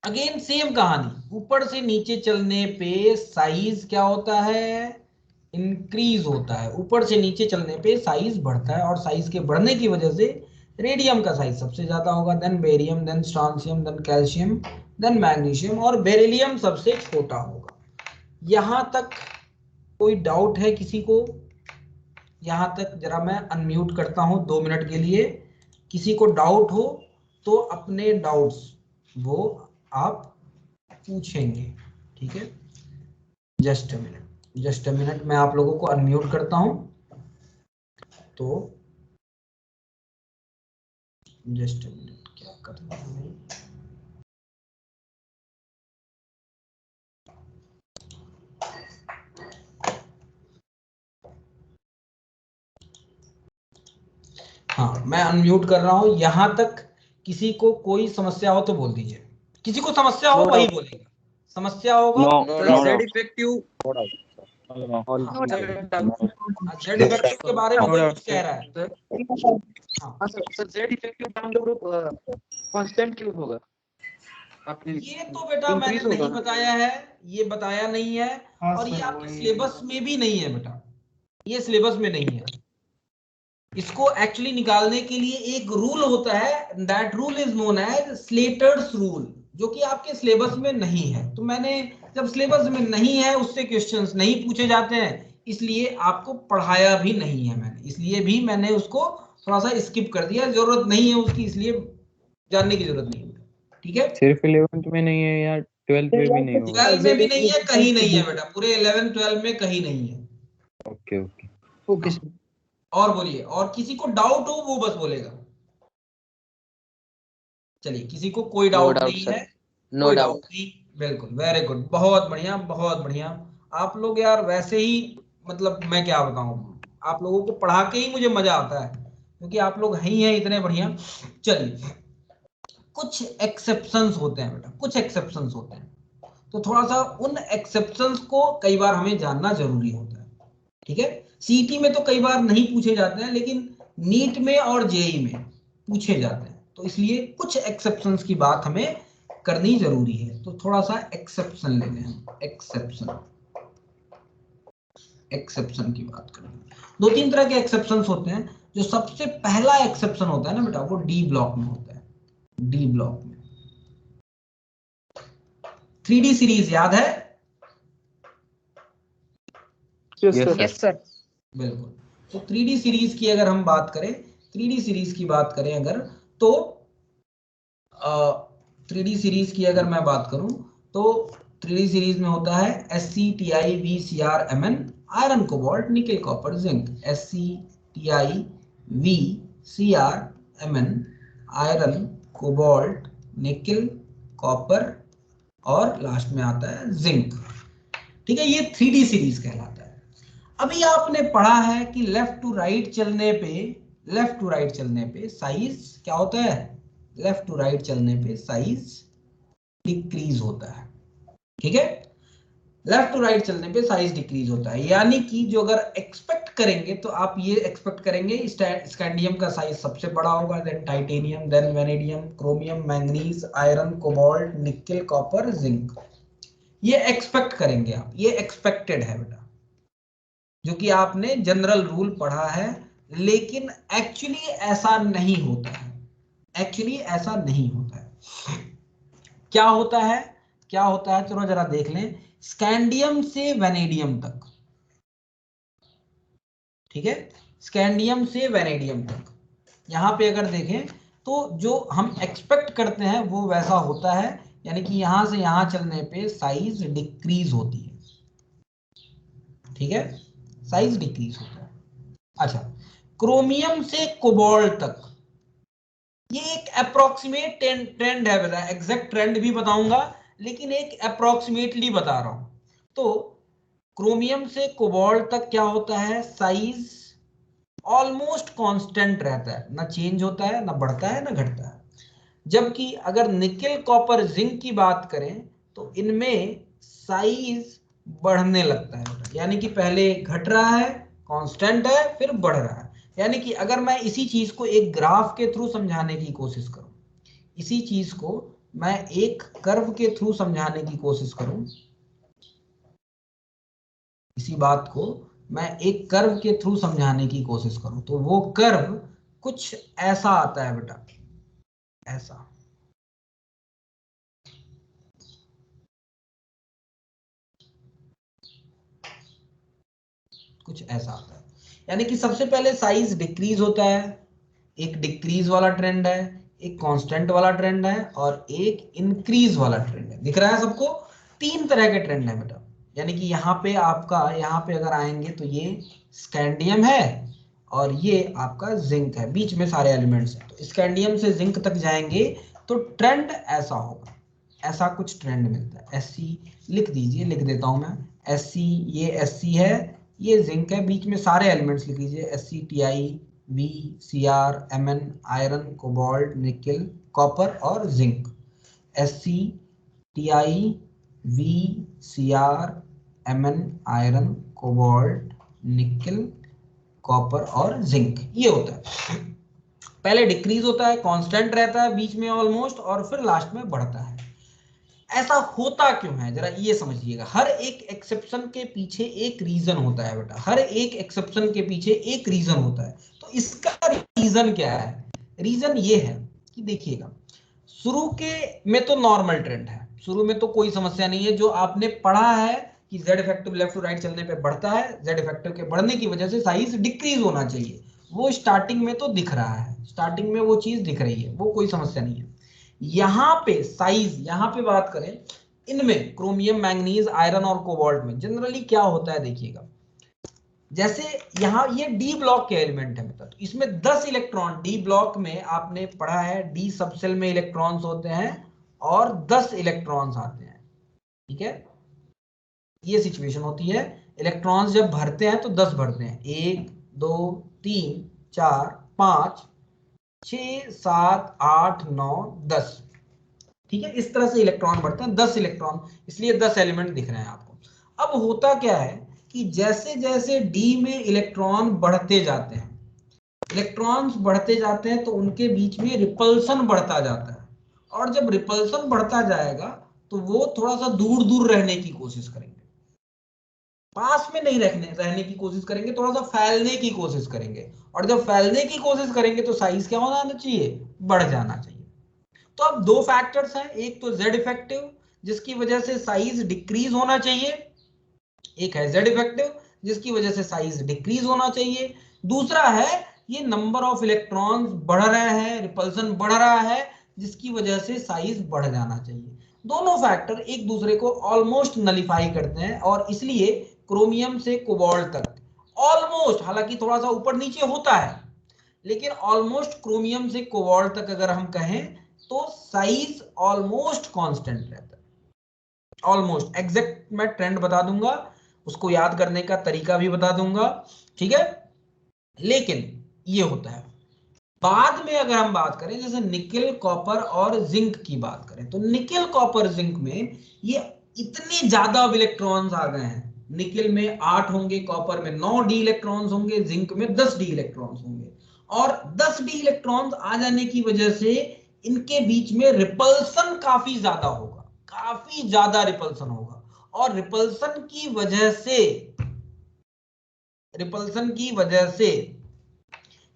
[SPEAKER 1] अगेन सेम कहानी, ऊपर से नीचे चलने पे साइज क्या होता है, इंक्रीज होता है। ऊपर से नीचे चलने पे साइज बढ़ता है, और साइज के बढ़ने की वजह से रेडियम का साइज सबसे ज्यादा होगा, then barium, then strontium, then calcium, then magnesium, और बेरिलियम सबसे छोटा होगा। यहां तक कोई डाउट है किसी को? यहां तक जरा मैं अनम्यूट करता हूं 2 मिनट के लिए। किसी को डाउट हो तो अपने डाउट्स वो आप पूछेंगे। ठीक है, जस्ट अ मिनट, मैं आप लोगों को अनम्यूट करता हूं। तो जस्ट अ मिनट, क्या करना है, हाँ मैं अनम्यूट कर रहा हूं। यहां तक किसी को कोई समस्या हो तो बोल दीजिए। किसी को समस्या हो वही बोलेगा, समस्या होगा
[SPEAKER 3] जेड इफेक्टिव
[SPEAKER 1] जेड इफेक्टिव के बारे में कोई कुछ कह रहा है। हाँ
[SPEAKER 3] sir, Z effective down the group constant क्यों होगा?
[SPEAKER 1] ये तो बेटा मैंने नहीं बताया है, ये बताया नहीं है, और ये आपके सिलेबस में भी नहीं है बेटा, ये सिलेबस में नहीं है। इसको एक्चुअली निकालने के लिए एक रूल होता है, that rule is known as Slater's rule, जो कि आपके सिलेबस में नहीं है। तो मैंने जब सिलेबस में नहीं है, उससे क्वेश्चंस नहीं पूछे जाते हैं, इसलिए आपको पढ़ाया भी नहीं है मैंने, इसलिए भी मैंने उसको थोड़ा सा स्किप कर दिया, जरूरत नहीं है उसकी, इसलिए जानने की जरूरत नहीं है। ठीक है,
[SPEAKER 10] सिर्फ 11th में नहीं है या 12th में भी नहीं होगा?
[SPEAKER 1] 12 में भी नहीं है, कहीं नहीं है बेटा, पूरे 11 12 में कहीं नहीं है।
[SPEAKER 10] Okay okay
[SPEAKER 9] okay sir.
[SPEAKER 1] और बोलिए, और किसी को डाउट हो वो बस बोलेगा। चलिए, किसी को कोई डाउट नहीं है?
[SPEAKER 3] No doubt.
[SPEAKER 1] बिल्कुल, वेरी गुड, बहुत बढ़िया बहुत बढ़िया। आप लोग यार वैसे ही, मतलब मैं क्या बताऊं, आप लोगों को पढ़ा के ही मुझे मजा आता है, क्योंकि आप लोग हैं ही हैं इतने बढ़िया। चलिए, कुछ एक्सेप्शंस होते हैं बेटा, कुछ एक्सेप्शंस होते हैं, तो थोड़ा सा उन एक्सेप्शंस को कई बार हमें जानना जरूरी होता है। ठीक है, सीटी में तो कई बार नहीं पूछे जाते हैं, लेकिन नीट में और जेई में पूछे जाते हैं, तो इसलिए कुछ एक्सेप्शंस की बात हमें करनी जरूरी है। तो थोड़ा सा एक्सेप्शन ले लें हम, एक्सेप्शन की बात करें। 2-3 तरह के एक्सेप्शंस होते हैं। जो सबसे पहला एक्सेप्शन होता है ना बेटा, वो डी ब्लॉक में होता है। डी ब्लॉक में 3D सीरीज याद है?
[SPEAKER 3] Yes sir.
[SPEAKER 1] बिल्कुल, तो 3D सीरीज की अगर हम बात करें, 3D सीरीज की बात करें अगर, तो 3D सीरीज की अगर मैं बात करूं, तो 3D सीरीज में होता है SCTI VCrMn, iron cobalt nickel copper zinc. SCTI VCrMn, iron cobalt nickel copper, और लास्ट में आता है जिंक। ठीक है, ये 3D सीरीज कहलाता है। अभी आपने पढ़ा है कि लेफ्ट टू राइट चलने पे साइज क्या होता है, लेफ्ट टू राइट चलने पे साइज डिक्रीज होता है। ठीक है, लेफ्ट टू राइट चलने पे साइज डिक्रीज होता है, यानी कि जो अगर एक्सपेक्ट करेंगे तो आप ये एक्सपेक्ट करेंगे स्कैंडियम का साइज सबसे बड़ा होगा, then titanium, then vanadium, chromium, manganese, iron, cobalt, nickel, copper, zinc. ये एक्सपेक्ट करेंगे आप, ये एक्सपेक्टेड है बेटा, जो कि आपने जनरल रूल पढ़ा है, लेकिन एक्चुअली ऐसा नहीं होता है। एक्चुअली ऐसा नहीं होता है। क्या होता है, क्या होता है, चलो जरा देख लें। स्कैंडियम से वेनेडियम तक, ठीक है, स्कैंडियम से वेनेडियम तक, यहां पे अगर देखें तो जो हम एक्सपेक्ट करते हैं वो वैसा होता है, यानी कि यहां से यहां चलने पे साइज डिक्रीज होती है, ठीक है, साइज डिक्रीज होता है। अच्छा, क्रोमियम से कोबाल्ट तक ये एक अप्रोक्सीमेट ट्रेंड है, बेटा एग्जैक्ट ट्रेंड भी बताऊंगा लेकिन एक अप्रोक्सीमेटली बता रहा हूं। तो क्रोमियम से कोबाल्ट तक क्या होता है, साइज ऑलमोस्ट कांस्टेंट रहता है, ना चेंज होता है, ना बढ़ता है, ना घटता है। जबकि अगर निकेल कॉपर जिंक की बात करें तो इनमें साइज बढ़ने लगता है, यानी कि पहले घट रहा है, कांस्टेंट है, फिर बढ़ रहा है। यानी कि अगर मैं इसी चीज को एक ग्राफ के थ्रू समझाने की कोशिश करूं, इसी चीज को मैं एक कर्व के थ्रू समझाने की कोशिश करूं, इसी बात को मैं एक कर्व के थ्रू समझाने की कोशिश करूं, तो वो कर्व कुछ ऐसा आता है बेटा, ऐसा। कुछ ऐसा आता है, यानी कि सबसे पहले साइज डिक्रीज होता है, एक डिक्रीज वाला ट्रेंड है, एक कांस्टेंट वाला ट्रेंड है और एक इंक्रीज वाला ट्रेंड है। दिख रहा है सबको? तीन तरह के ट्रेंड है बेटा। यानी कि यहाँ पे आपका, यहाँ पे अगर आएंगे तो ये स्कैंडियम है और ये आपका जिंक है, बीच में सारे एलिमेंट्स हैं। तो स्कैंडियम से जिंक तक जाएंगे तो ट्रेंड ऐसा होगा, ऐसा कुछ ट्रेंड मिलता है। एससी लिख दीजिए, लिख देता हूं मैं, एससी, ये एससी है, ये जिंक है, बीच में सारे एलिमेंट्स लिख लीजिए, SC, TI, V, CR, MN, iron, cobalt, nickel, copper और zinc. SC, TI, V, CR, MN, iron, cobalt, nickel, copper और जिंक, ये होता है। पहले डिक्रीज होता है, कांस्टेंट रहता है बीच में ऑलमोस्ट, और फिर लास्ट में बढ़ता है। ऐसा होता क्यों है जरा ये समझिएगा। हर एक एक्सेप्शन के पीछे एक रीजन होता है बेटा, हर एक एक्सेप्शन के पीछे एक रीजन होता है। तो इसका रीजन क्या है? रीजन ये है कि देखिएगा, शुरू के में तो नॉर्मल ट्रेंड है, शुरू में तो कोई समस्या नहीं है। जो आपने पढ़ा है कि Z effective left to right चलने पे बढ़ता है, जेड इफेक्टिव के बढ़ने की वजह से साइज डिक्रीज होना चाहिए, वो स्टार्टिंग में तो दिख रहा है, स्टार्टिंग में वो चीज दिख रही है, वो कोई समस्या नहीं है। यहां पे साइज, यहां पे बात करें, इनमें क्रोमियम, मैंगनीज, आयरन और कोबाल्ट में जनरली क्या होता है देखिएगा, जैसे यहां ये डी ब्लॉक के एलिमेंट है मतलब, तो इसमें 10 इलेक्ट्रॉन, डी ब्लॉक में आपने पढ़ा है डी सबसेल में इलेक्ट्रॉन्स होते हैं और 10 इलेक्ट्रॉन्स आते हैं, ठीक है, ये सिचुएशन होती है। इलेक्ट्रॉन्स जब भरते हैं तो 10 भरते हैं, 1 2 3 4 5 6 7 8 9 10, ठीक है, इस तरह से इलेक्ट्रॉन बढ़ते हैं, 10 इलेक्ट्रॉन, इसलिए 10 एलिमेंट दिख रहे हैं आपको। अब होता क्या है कि जैसे जैसे डी में इलेक्ट्रॉन बढ़ते जाते हैं, इलेक्ट्रॉन्स बढ़ते जाते हैं तो उनके बीच में रिपल्सन बढ़ता जाता है, और जब रिपल्सन बढ़ता जाएगा तो वो थोड़ा सा दूर दूर रहने की कोशिश करेंगे, पास में नहीं रहने की कोशिश करेंगे, थोड़ा सा फैलने की कोशिश करेंगे, और जब फैलने की कोशिश करेंगे तो साइज क्या होना चाहिए? बढ़ जाना चाहिए। तो अब दो फैक्टर्स हैं, एक तो जेड इफेक्टिव जिसकी वजह से साइज डिक्रीज होना चाहिए, एक है जेड इफेक्टिव जिसकी वजह से साइज डिक्रीज होना चाहिए, दूसरा है ये नंबर ऑफ इलेक्ट्रॉन्स बढ़ रहे हैं, रिपल्सन बढ़ रहा है जिसकी वजह से साइज बढ़ जाना चाहिए। दोनों फैक्टर एक दूसरे को ऑलमोस्ट नलिफाई करते हैं, और इसलिए क्रोमियम से कोबाल्ट तक ऑलमोस्ट, हालांकि थोड़ा सा ऊपर नीचे होता है, लेकिन ऑलमोस्ट क्रोमियम से कोबाल्ट तक अगर हम कहें तो साइज ऑलमोस्ट कांस्टेंट रहता है, ऑलमोस्ट। एग्जैक्ट मैं ट्रेंड बता दूंगा, उसको याद करने का तरीका भी बता दूंगा, ठीक है, लेकिन ये होता है। बाद में अगर हम बात करें जैसे निकेल, कॉपर और जिंक की बात करें, तो निकेल, कॉपर, जिंक में ये इतने ज्यादा इलेक्ट्रॉन्स आ गए हैं, निकेल में 8 होंगे, कॉपर में 9 डी इलेक्ट्रॉन्स होंगे, जिंक में 10 डी इलेक्ट्रॉन्स होंगे, और 10 डी इलेक्ट्रॉन्स आ जाने की वजह से इनके बीच में रिपल्सन काफी ज्यादा होगा, काफी ज्यादा रिपल्सन होगा, और रिपल्सन की वजह से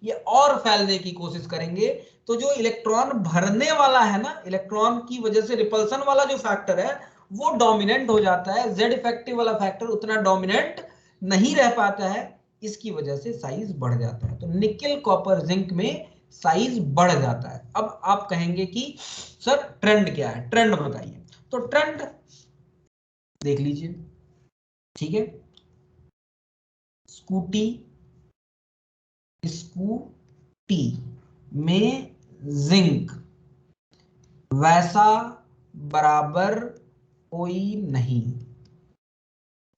[SPEAKER 1] ये और फैलने की कोशिश करेंगे। तो जो इलेक्ट्रॉन भरने वाला है ना, इलेक्ट्रॉन की वजह से रिपल्सन वाला जो फैक्टर है वो डोमिनेंट हो जाता है, जेड इफेक्टिव वाला फैक्टर उतना डोमिनेंट नहीं रह पाता है, इसकी वजह से साइज बढ़ जाता है। तो निकेल, कॉपर, जिंक में साइज बढ़ जाता है। अब आप कहेंगे कि सर ट्रेंड क्या है, ट्रेंड बताइए। तो ट्रेंड देख लीजिए, ठीक है, स्कूटी में जिंक वैसा बराबर कोई नहीं,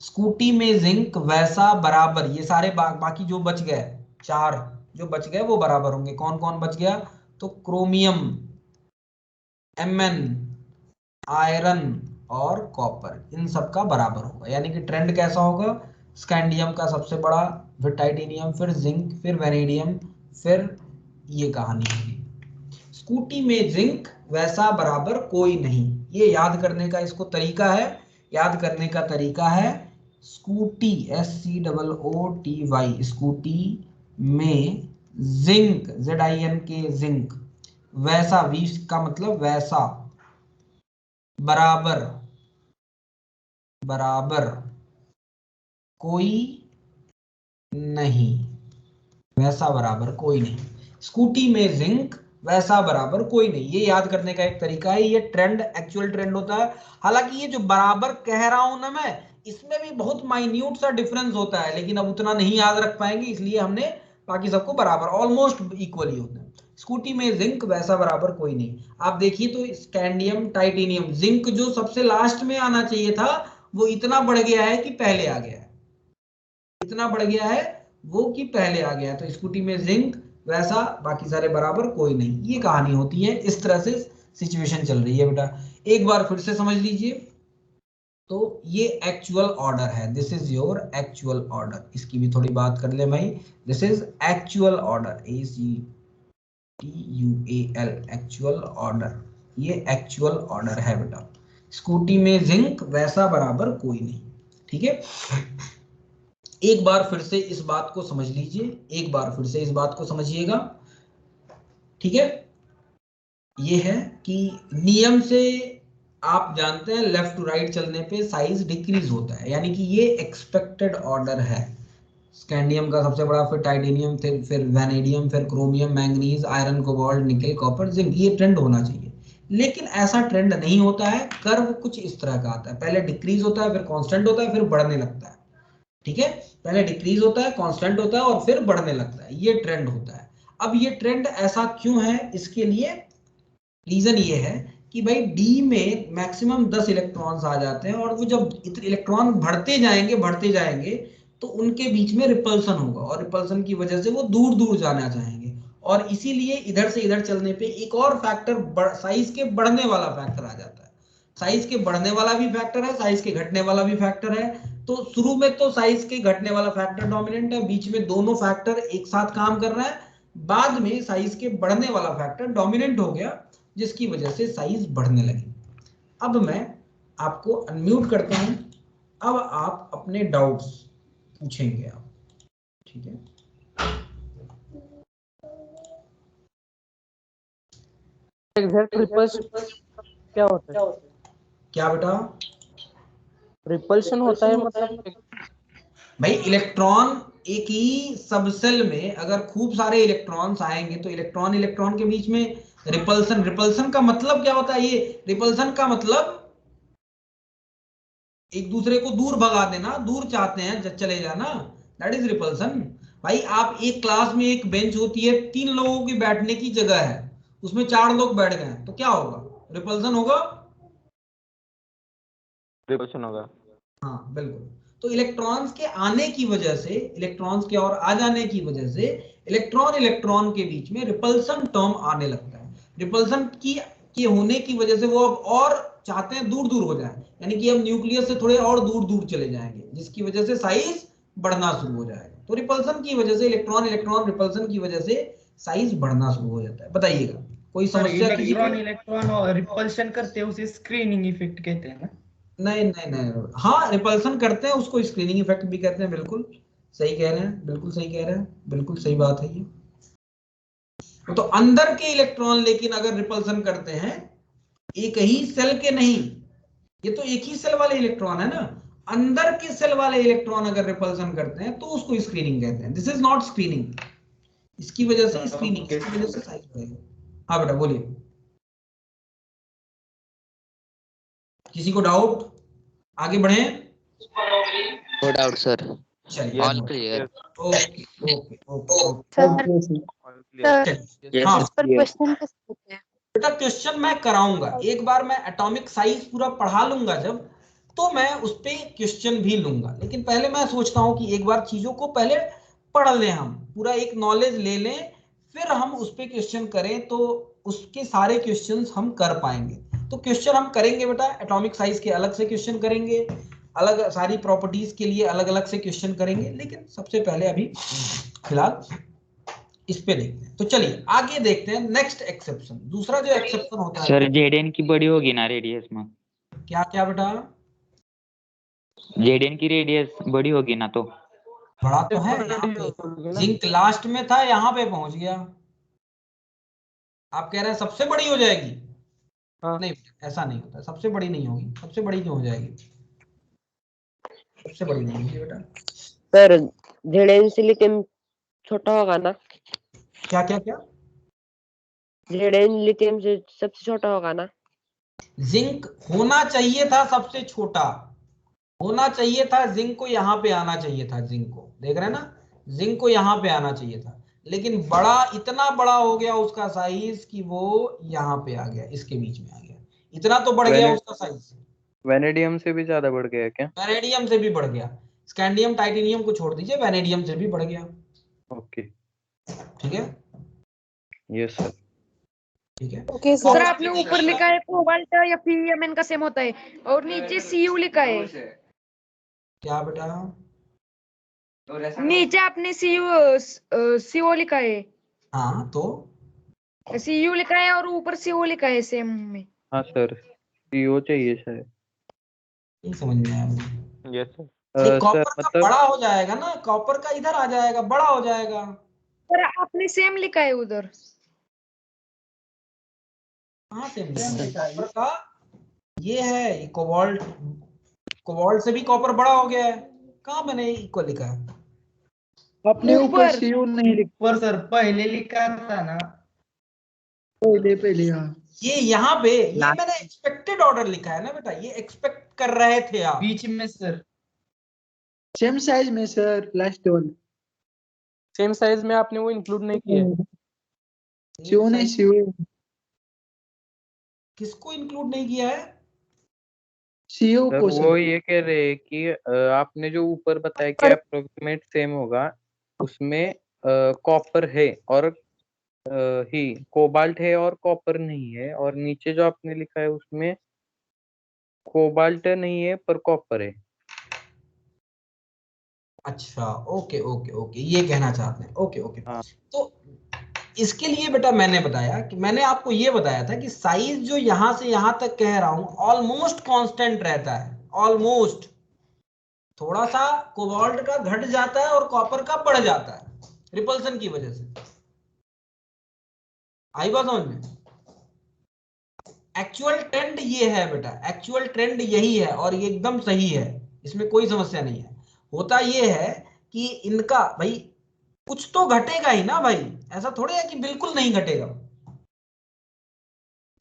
[SPEAKER 1] स्कूटी में जिंक वैसा बराबर, ये सारे बाकी जो बच गए, 4 जो बच गए वो बराबर होंगे। कौन कौन बच गया? तो क्रोमियम, Mn, आयरन और कॉपर, इन सब का बराबर होगा। यानी कि ट्रेंड कैसा होगा? स्कैंडियम का सबसे बड़ा, फिर टाइटेनियम, फिर जिंक, फिर वेनेडियम, फिर ये कहानी होगी। स्कूटी में जिंक वैसा बराबर कोई नहीं, ये याद करने का इसको तरीका है, याद करने का तरीका है स्कूटी, SCOOTY, स्कूटी में जिंक, ZINK, जिंक वैसा, V का मतलब वैसा, बराबर बराबर कोई नहीं, वैसा बराबर कोई नहीं, स्कूटी में जिंक वैसा बराबर कोई नहीं, ये याद करने का एक तरीका है। ये ट्रेंड एक्चुअल ट्रेंड होता है। हालांकि ये जो बराबर कह रहा हूं ना मैं, इसमें भी बहुत माइन्यूट सा डिफरेंस होता है, लेकिन अब उतना नहीं याद रख पाएंगे, इसलिए हमने बाकी सबको बराबर ऑलमोस्ट इक्वली होते हैं। स्कूटी में जिंक वैसा बराबर कोई नहीं। आप देखिए तो स्कैंडियम, टाइटेनियम, जिंक जो सबसे लास्ट में आना चाहिए था वो इतना बढ़ गया है कि पहले आ गया है, इतना बढ़ गया है वो कि पहले आ गया है। तो स्कूटी में जिंक वैसा, बाकी सारे बराबर कोई नहीं, ये कहानी होती है। इस तरह से सिचुएशन चल रही है बेटा, एक बार फिर से समझ लीजिए। तो ये एक्चुअल ऑर्डर है, this is your actual order, इसकी भी थोड़ी बात कर ले भाई। This is actual order, ACTUAL, actual order, ये एक्चुअल ऑर्डर है बेटा। स्कूटी में जिंक वैसा बराबर कोई नहीं, ठीक है। एक बार फिर से इस बात को समझ लीजिए, एक बार फिर से इस बात को समझिएगा, ठीक है। ये है कि नियम से आप जानते हैं लेफ्ट टू राइट चलने पे साइज डिक्रीज होता है, यानी कि ये एक्सपेक्टेड ऑर्डर है। स्कैंडियम का सबसे बड़ा, फिर टाइटेनियम, फिर वैनेडियम, फिर chromium, manganese, iron, cobalt, nickel, copper, zinc, ये ट्रेंड होना चाहिए। लेकिन ऐसा ट्रेंड नहीं होता है, कर्व कुछ इस तरह का आता है, पहले डिक्रीज होता है, फिर कांस्टेंट होता है, फिर बढ़ने लगता है, ठीक है। पहले डिक्रीज होता है, कांस्टेंट होता है और फिर बढ़ने लगता है, ये ट्रेंड होता है। अब ये ट्रेंड ऐसा क्यों है? इसके लिए रीजन ये है कि भाई डी में मैक्सिमम 10 इलेक्ट्रॉन्स आ जाते हैं, और वो जब इलेक्ट्रॉन बढ़ते जाएंगे तो उनके बीच में रिपल्सन होगा, और रिपल्सन की वजह से वो दूर दूर जाना चाहेंगे, और इसीलिए इधर से इधर चलने पे एक और फैक्टर, साइज के बढ़ने वाला फैक्टर आ जाता है। साइज के बढ़ने वाला भी फैक्टर है, साइज के घटने वाला भी फैक्टर है। तो शुरू में तो साइज के घटने वाला फैक्टर डोमिनेंट है, बीच में दोनों फैक्टर एक साथ काम कर रहा है, बाद में साइज के बढ़ने वाला फैक्टर डोमिनेंट हो गया, जिसकी वजह से साइज बढ़ने लगी। अब मैं आपको अनम्यूट करता हूं, अब आप अपने डाउट्स पूछेंगे आप, ठीक है।
[SPEAKER 3] एग्जैक्ट रिपल्शन क्या होता है?
[SPEAKER 1] क्या बेटा?
[SPEAKER 3] रिपल्शन होता है मतलब
[SPEAKER 1] भाई इलेक्ट्रॉन एक ही सबसेल में अगर खूब सारे इलेक्ट्रॉन्स आएंगे तो इलेक्ट्रॉन इलेक्ट्रॉन के बीच में रिपल्सन, रिपल्सन का मतलब क्या होता है? ये रिपल्सन का मतलब एक दूसरे को दूर भगा देना, दूर चाहते हैं चले जाना, दैट इज रिपल्सन। भाई आप एक क्लास में एक बेंच होती है, 3 लोगों की बैठने की जगह है, उसमें 4 लोग बैठ गए तो क्या होगा? रिपल्सन होगा,
[SPEAKER 10] रिपल्शन होगा।
[SPEAKER 1] हाँ बिल्कुल। तो इलेक्ट्रॉन्स के आने की वजह से, इलेक्ट्रॉन्स के और आ जाने की वजह से इलेक्ट्रॉन इलेक्ट्रॉन के बीच में रिपल्सन टर्म आने लगता है। रिपल्सन की होने की वजह से वो अब और चाहते हैं दूर दूर हो जाए, यानी कि हम न्यूक्लियस से थोड़े और दूर दूर चले जाएंगे, जिसकी वजह से साइज बढ़ना शुरू हो जाएगा। तो रिपल्सन की वजह से इलेक्ट्रॉन इलेक्ट्रॉन, रिपल्सन की वजह से साइज बढ़ना शुरू हो जाता है। बताइएगा कोई समस्या?
[SPEAKER 4] इलेक्ट्रॉन इलेक्ट्रॉन और रिपल्शन करते हैं उसे स्क्रीनिंग इफेक्ट कहते हैं ना?
[SPEAKER 1] नहीं नहीं नहीं, हाँ रिपल्सन करते हैं उसको स्क्रीनिंग इफेक्ट भी कहते हैं, बिल्कुल सही कह रहे हैं, बिल्कुल सही कह रहे हैं, बिल्कुल सही बात है ये। तो अंदर के इलेक्ट्रॉन लेकिन अगर रिपल्सन करते हैं, एक ही सेल के नहीं, ये तो एक ही सेल वाले इलेक्ट्रॉन है ना, अंदर के सेल वाले इलेक्ट्रॉन अगर रिपल्सन करते हैं तो उसको स्क्रीनिंग कहते हैं। दिस इज नॉट स्क्रीनिंग, इसकी वजह से स्क्रीनिंग, इसकी वजह से साइज बढ़ेगा। हाँ बेटा बोलिए। किसी को डाउट? आगे बढ़े?
[SPEAKER 3] नो डाउट सर,
[SPEAKER 1] चलिए
[SPEAKER 3] all clear.
[SPEAKER 1] Okay okay okay
[SPEAKER 2] sir
[SPEAKER 1] हाँ
[SPEAKER 2] इस पर क्वेश्चन कैसे होते हैं?
[SPEAKER 1] बेटा क्वेश्चन मैं कराऊंगा, एक बार मैं एटॉमिक साइज पूरा पढ़ा लूंगा जब, तो मैं उस पे क्वेश्चन भी लूंगा, लेकिन पहले मैं सोचता हूँ कि एक बार चीजों को पहले पढ़ लें, हम पूरा एक नॉलेज ले लें, फिर हम उस पे क्वेश्चन करें तो उसके सारे क्वेश्चंस हम कर पाएंगे। तो क्वेश्चन हम करेंगे बेटा, एटॉमिक साइज के अलग से क्वेश्चन करेंगे, अलग सारी प्रॉपर्टीज के लिए अलग अलग से क्वेश्चन करेंगे, लेकिन सबसे पहले अभी फिलहाल इस पे देखते हैं। तो चलिए आगे देखते हैं नेक्स्ट एक्सेप्शन। दूसरा जो एक्सेप्शन होता है
[SPEAKER 11] सर जेडन की बड़ी होगी ना रेडियस में?
[SPEAKER 1] क्या क्या बेटा?
[SPEAKER 11] जेडन की रेडियस बड़ी होगी ना, तो
[SPEAKER 1] बड़ा तो है, यहाँ पे जिंक लास्ट में था, यहाँ पे पहुंच गया। आप कह रहे हैं सबसे बड़ी हो जाएगी?
[SPEAKER 5] हाँ।
[SPEAKER 1] नहीं ऐसा नहीं होता, सबसे बड़ी नहीं होगी। सबसे बड़ी क्यों हो जाएगी? सबसे बड़ी नहीं होगी बेटा।
[SPEAKER 12] सर जेडन सिलिकॉन छोटा होगा ना?
[SPEAKER 1] क्या क्या क्या?
[SPEAKER 12] जेडन लिथियम से सबसे छोटा होगा ना?
[SPEAKER 1] जिंक होना चाहिए था सबसे छोटा, होना चाहिए था, जिंक को यहाँ पे आना चाहिए था, जिंक को देख रहे हैं ना, जिंक को यहाँ पे आना चाहिए था, लेकिन बड़ा इतना बड़ा हो गया उसका साइज कि वो यहाँ पे आ गया, इसके बीच में आ गया, इतना तो बढ़ गया उसका साइज।
[SPEAKER 10] वेनेडियम से भी ज्यादा बढ़ गया क्या?
[SPEAKER 1] वेनेडियम से भी बढ़ गया, स्कैंडियम टाइटेनियम को छोड़ दीजिए, वेनेडियम से भी बढ़ गया।
[SPEAKER 10] ओके
[SPEAKER 1] ठीक है,
[SPEAKER 10] यस सर।
[SPEAKER 1] ठीक है।
[SPEAKER 8] Okay
[SPEAKER 5] sir
[SPEAKER 8] sir.
[SPEAKER 5] आपने ऊपर लिखा है कोबाल्ट या पीएमएन का सेम होता है, और नीचे सीयू लिखा है।
[SPEAKER 1] क्या बेटा?
[SPEAKER 5] नीचे आपने सीओ लिखा है।
[SPEAKER 1] हाँ तो
[SPEAKER 5] सीयू लिखा है और ऊपर सीओ लिखा है सेम में।
[SPEAKER 10] हाँ सर, सीओ चाहिए शायद।
[SPEAKER 1] नहीं समझ में आया मुझे।
[SPEAKER 10] Yes sir.
[SPEAKER 1] ये
[SPEAKER 10] सर
[SPEAKER 1] कॉपर का
[SPEAKER 10] मतलब
[SPEAKER 1] बड़ा हो जाएगा ना, कॉपर का इधर आ जाएगा, बड़ा हो जाएगा।
[SPEAKER 5] सर आपने सेम लिखा है उधर।
[SPEAKER 1] कहाँ से कॉपर का? ये है कोबाल्ट, कोबाल्ट से भी कॉपर बड़ा हो गया है। कहाँ मैंने इक्वल लिखा है?
[SPEAKER 9] अपने ऊपर सीयू नहीं लिखा,
[SPEAKER 4] ऊपर सर पहले लिखा था ना,
[SPEAKER 9] पहले हाँ।
[SPEAKER 1] ये यहाँ पे ये मैंने एक्सपेक्टेड ऑर्डर लिखा है ना बेटा, ये एक्सपेक्ट कर रहे थे आप।
[SPEAKER 4] बीच में सर
[SPEAKER 9] सेम साइज में sir, last one
[SPEAKER 5] same size में आपने वो इंक्लूड नहीं किया।
[SPEAKER 9] सीयू नहीं, सीयू
[SPEAKER 1] किसको इंक्लूड नहीं किया है?
[SPEAKER 9] सीयू
[SPEAKER 10] सर
[SPEAKER 9] को
[SPEAKER 10] वो
[SPEAKER 9] सर।
[SPEAKER 10] ये कह रहे हैं कि आपने जो ऊपर बताया कि अप्रोक्सीमेट सेम होगा, उसमें कॉपर है और ही कोबाल्ट है और कॉपर नहीं है, और नीचे जो आपने लिखा है उसमें कोबाल्ट नहीं है पर कॉपर है।
[SPEAKER 1] अच्छा ओके ओके ओके, ये कहना चाहते हैं। ओके ओके
[SPEAKER 10] हाँ।
[SPEAKER 1] तो इसके लिए बेटा मैंने बताया कि मैंने आपको ये बताया था कि साइज जो यहां से यहां तक कह रहा हूं ऑलमोस्ट कांस्टेंट रहता है, ऑलमोस्ट। थोड़ा सा कोबाल्ट का घट जाता है और कॉपर का बढ़ जाता है रिपल्सन की वजह से। आई बात समझ में? एक्चुअल ट्रेंड ये है बेटा, एक्चुअल ट्रेंड यही है और ये एकदम सही है, इसमें कोई समस्या नहीं है। होता ये है कि इनका भाई कुछ तो घटेगा ही ना भाई, ऐसा थोड़ी है कि बिल्कुल नहीं घटेगा,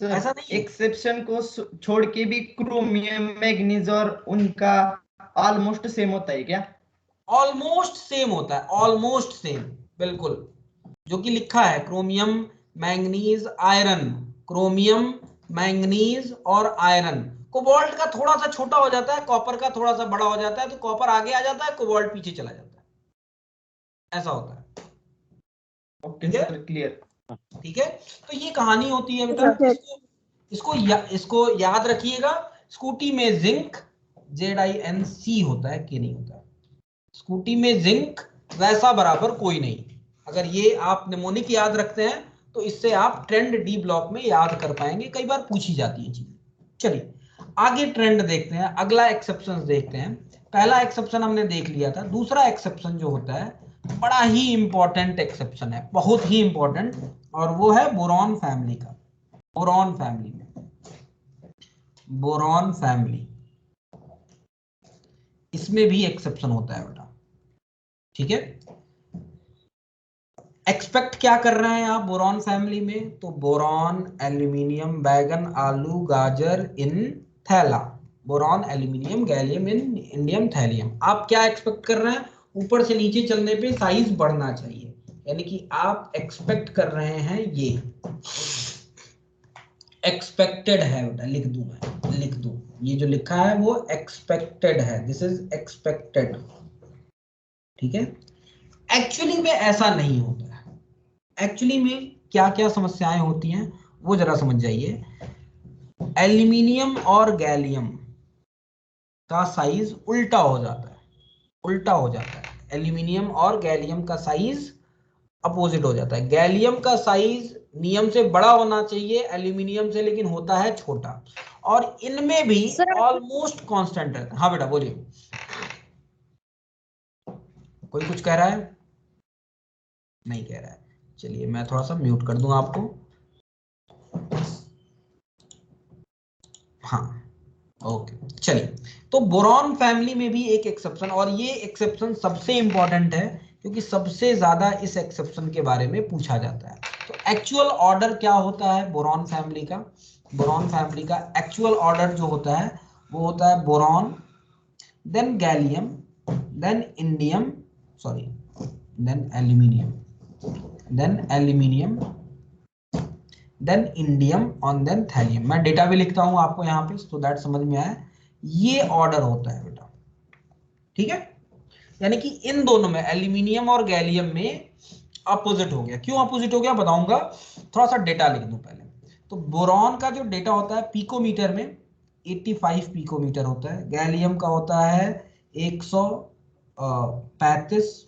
[SPEAKER 1] ऐसा नहीं है।
[SPEAKER 4] एक्सेप्शन को छोड़ के भी क्रोमियम मैग्नीज और उनका ऑलमोस्ट सेम होता है क्या?
[SPEAKER 1] ऑलमोस्ट सेम होता है, ऑलमोस्ट सेम, बिल्कुल। जो कि लिखा है chromium manganese iron, chromium manganese और आयरन। कोबाल्ट का थोड़ा सा छोटा हो जाता है, कॉपर का थोड़ा सा बड़ा हो जाता है, तो कॉपर आगे आ जाता है, कोबाल्ट पीछे चला जाता है, ऐसा होता है।
[SPEAKER 4] Okay sir clear.
[SPEAKER 1] ठीक है, तो ये कहानी होती है बेटा। इसको याद रखिएगा। स्कूटी में जिंक ZINC होता है कि नहीं होता है? स्कूटी में जिंक वैसा बराबर कोई नहीं। अगर ये आप निमोनिक याद रखते हैं तो इससे आप ट्रेंड डी ब्लॉक में याद कर पाएंगे, कई बार पूछी जाती है चीजें। चलिए आगे ट्रेंड देखते हैं, अगला एक्सेप्शन देखते हैं। पहला एक्सेप्शन हमने देख लिया था, दूसरा एक्सेप्शन जो होता है बड़ा ही इंपॉर्टेंट एक्सेप्शन है, बहुत ही इंपॉर्टेंट, और वो है बोरॉन फैमिली का। बोरॉन फैमिली में, बोरॉन फैमिली, इसमें भी एक्सेप्शन होता है बेटा। ठीक है, एक्सपेक्ट क्या कर रहे हैं आप बोरॉन फैमिली में? तो बोरॉन, एल्यूमिनियम, बैगन, आलू, गाजर इन थैला, boron, aluminium, gallium, indium, thallium. आप क्या एक्सपेक्ट कर रहे हैं? ऊपर से नीचे चलने पे साइज बढ़ना चाहिए, यानी कि आप एक्सपेक्ट कर रहे हैं, ये एक्सपेक्टेड है बेटा, लिख दूं मैं, लिख दूं, ये जो लिखा है वो एक्सपेक्टेड है, दिस इज एक्सपेक्टेड, ठीक है। एक्चुअली में ऐसा नहीं होता है। एक्चुअली में क्या क्या समस्याएं होती हैं वो जरा समझ जाइए। एल्यूमिनियम और गैलियम का साइज उल्टा हो जाता है, उल्टा हो जाता है। एल्यूमिनियम और गैलियम का साइज अपोजिट हो जाता है। गैलियम का साइज नियम से बड़ा होना चाहिए एल्यूमिनियम से, लेकिन होता है छोटा, और इनमें भी ऑलमोस्ट कांस्टेंट रहता है। हाँ बेटा बोलिए, कोई कुछ कह रहा है? नहीं कह रहा है, चलिए मैं थोड़ा सा म्यूट कर दूं आपको। हाँ ओके, चलिए। तो बोरॉन फैमिली में भी एक एक्सेप्शन, और ये एक्सेप्शन सबसे इंपॉर्टेंट है क्योंकि सबसे ज्यादा इस एक्सेप्शन के बारे में पूछा जाता है। तो एक्चुअल ऑर्डर क्या होता है बोरॉन फैमिली का? बोरॉन फैमिली का एक्चुअल ऑर्डर जो होता है वो होता है boron, then gallium, then indium, sorry then aluminium, then indium और देन थैलियम। मैं डेटा भी लिखता हूं आपको यहाँ पे सो दैट समझ में आए, ये ऑर्डर होता है बेटा, ठीक है। यानी कि इन दोनों में, एल्यूमिनियम और गैलियम में अपोजिट हो गया। क्यों अपोजिट हो गया बताऊंगा, थोड़ा सा डेटा लिख दूं पहले। तो बोरॉन का जो डेटा होता है पिकोमीटर में 85 पिकोमीटर होता है, गैलियम का होता है 135,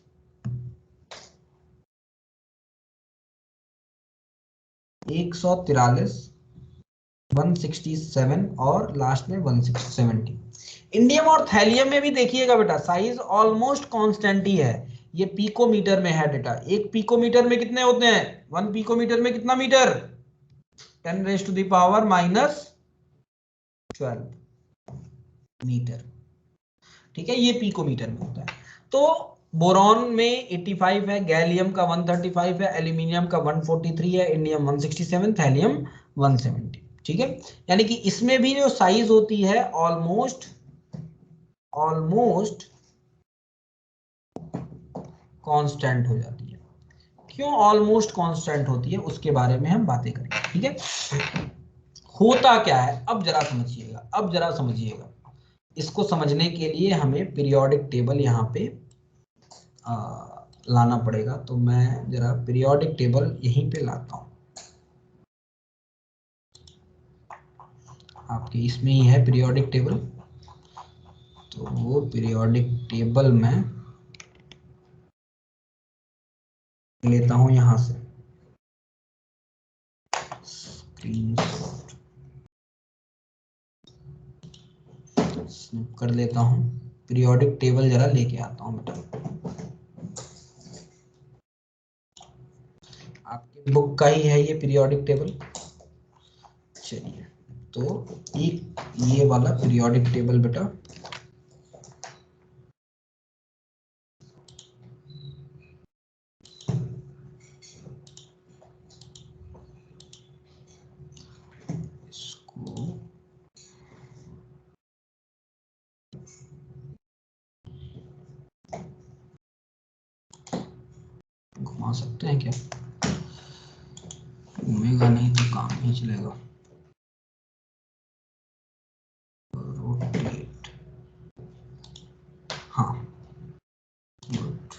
[SPEAKER 1] 143, 167 और लास्ट में 170। इंडियम और थैलियम में भी देखिएगा बेटा साइज ऑलमोस्ट कांस्टेंट ही है। ये पिकोमीटर में है डेटा। एक पिकोमीटर में कितने होते हैं? 1 पिकोमीटर में कितना मीटर? 10⁻⁻12 मीटर, ठीक है, ये पिकोमीटर में होता है। तो बोरॉन में 85 है, गैलियम का 135 है, एल्यूमिनियम का 143 है, इंडियम 167, थैलियम 170, ठीक है। यानी कि इसमें भी जो साइज होती है ऑलमोस्ट कांस्टेंट हो जाती है। क्यों ऑलमोस्ट कांस्टेंट होती है उसके बारे में हम बातें करेंगे, ठीक है। होता क्या है अब जरा समझिएगा, अब जरा समझिएगा। इसको समझने के लिए हमें पीरियोडिक टेबल यहाँ पे लाना पड़ेगा। तो मैं जरा पीरियोडिक टेबल यहीं पे लाता हूँ, आपके इसमें ही है पीरियोडिक टेबल। तो वो पीरियोडिक टेबल में लेता हूं यहां से स्क्रीनशॉट, स्नैप कर लेता हूं। पीरियोडिक टेबल जरा लेके आता हूं बेटा, आपकी बुक का ही है ये पीरियोडिक टेबल। चलिए, तो एक ये वाला पीरियोडिक टेबल बेटा, घुमा सकते हैं क्या? घूमेगा नहीं तो काम नहीं चलेगा। रोटेट, हाँ गुड।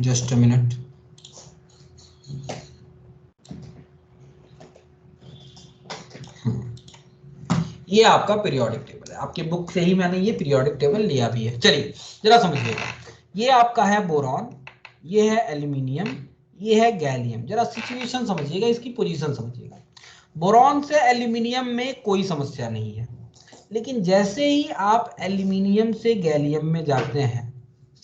[SPEAKER 1] Just a minute. ये आपका पीरियोडिक टेबल है, आपके बुक से ही मैंने ये पीरियोडिक टेबल लिया भी है। चलिए जरा समझिएगा, ये आपका है बोरॉन, ये है एल्यूमिनियम, ये है गैलियम। जरा सिचुएशन समझिएगा, इसकी पोजीशन समझिएगा। बोरॉन से एल्यूमिनियम में कोई समस्या नहीं है, लेकिन जैसे ही आप एल्यूमिनियम से गैलियम में जाते हैं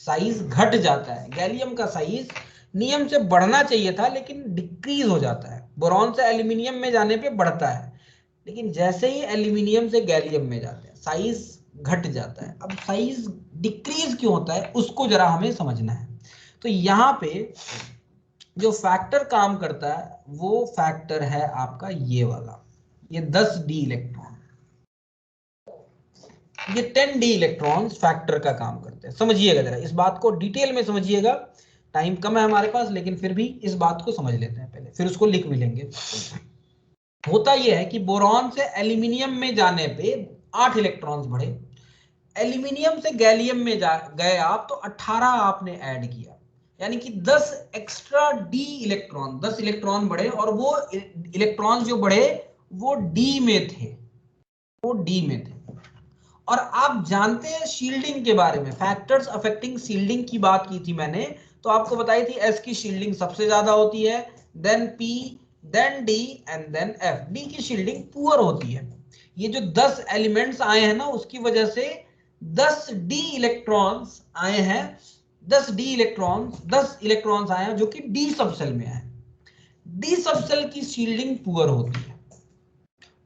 [SPEAKER 1] साइज घट जाता है। गैलियम का साइज नियम से बढ़ना चाहिए था लेकिन डिक्रीज हो जाता है। बोरॉन से एल्यूमिनियम में जाने पे बढ़ता है, लेकिन जैसे ही एल्यूमिनियम से गैलियम में जाते हैं साइज घट जाता है। अब साइज डिक्रीज क्यों होता है उसको जरा हमें समझना है। तो यहाँ पे जो फैक्टर काम करता है वो फैक्टर है आपका ये वाला, ये 10d इलेक्ट्रॉन, ये 10d इलेक्ट्रॉन्स फैक्टर का काम करते हैं। समझिएगा जरा इस बात को, डिटेल में समझिएगा, टाइम कम है हमारे पास, लेकिन फिर भी इस बात को समझ लेते हैं पहले, फिर उसको लिख भी लेंगे। होता यह है कि बोरॉन से एल्यूमिनियम में जाने पे 8 इलेक्ट्रॉन्स बढ़े, एल्यूमिनियम से गैलियम में गए आप तो 18 आपने ऐड किया, यानी कि 10 एक्स्ट्रा डी इलेक्ट्रॉन, 10 इलेक्ट्रॉन बढ़े, और वो इलेक्ट्रॉन जो बढ़े वो डी में थे, वो डी में थे। और आप जानते हैं शील्डिंग के बारे में, फैक्टर्स अफेक्टिंग शील्डिंग की बात की थी मैंने, तो आपको बताई थी एस की शील्डिंग सबसे ज्यादा होती है, then P, then D and then F. D की शील्डिंग पुअर होती है। ये जो 10 एलिमेंट्स आए हैं ना, उसकी वजह से 10 डी इलेक्ट्रॉन्स आए हैं, 10 इलेक्ट्रॉन्स आए हैं जो कि डी सबसेल में आए। डी सबसेल की शील्डिंग पुअर होती है।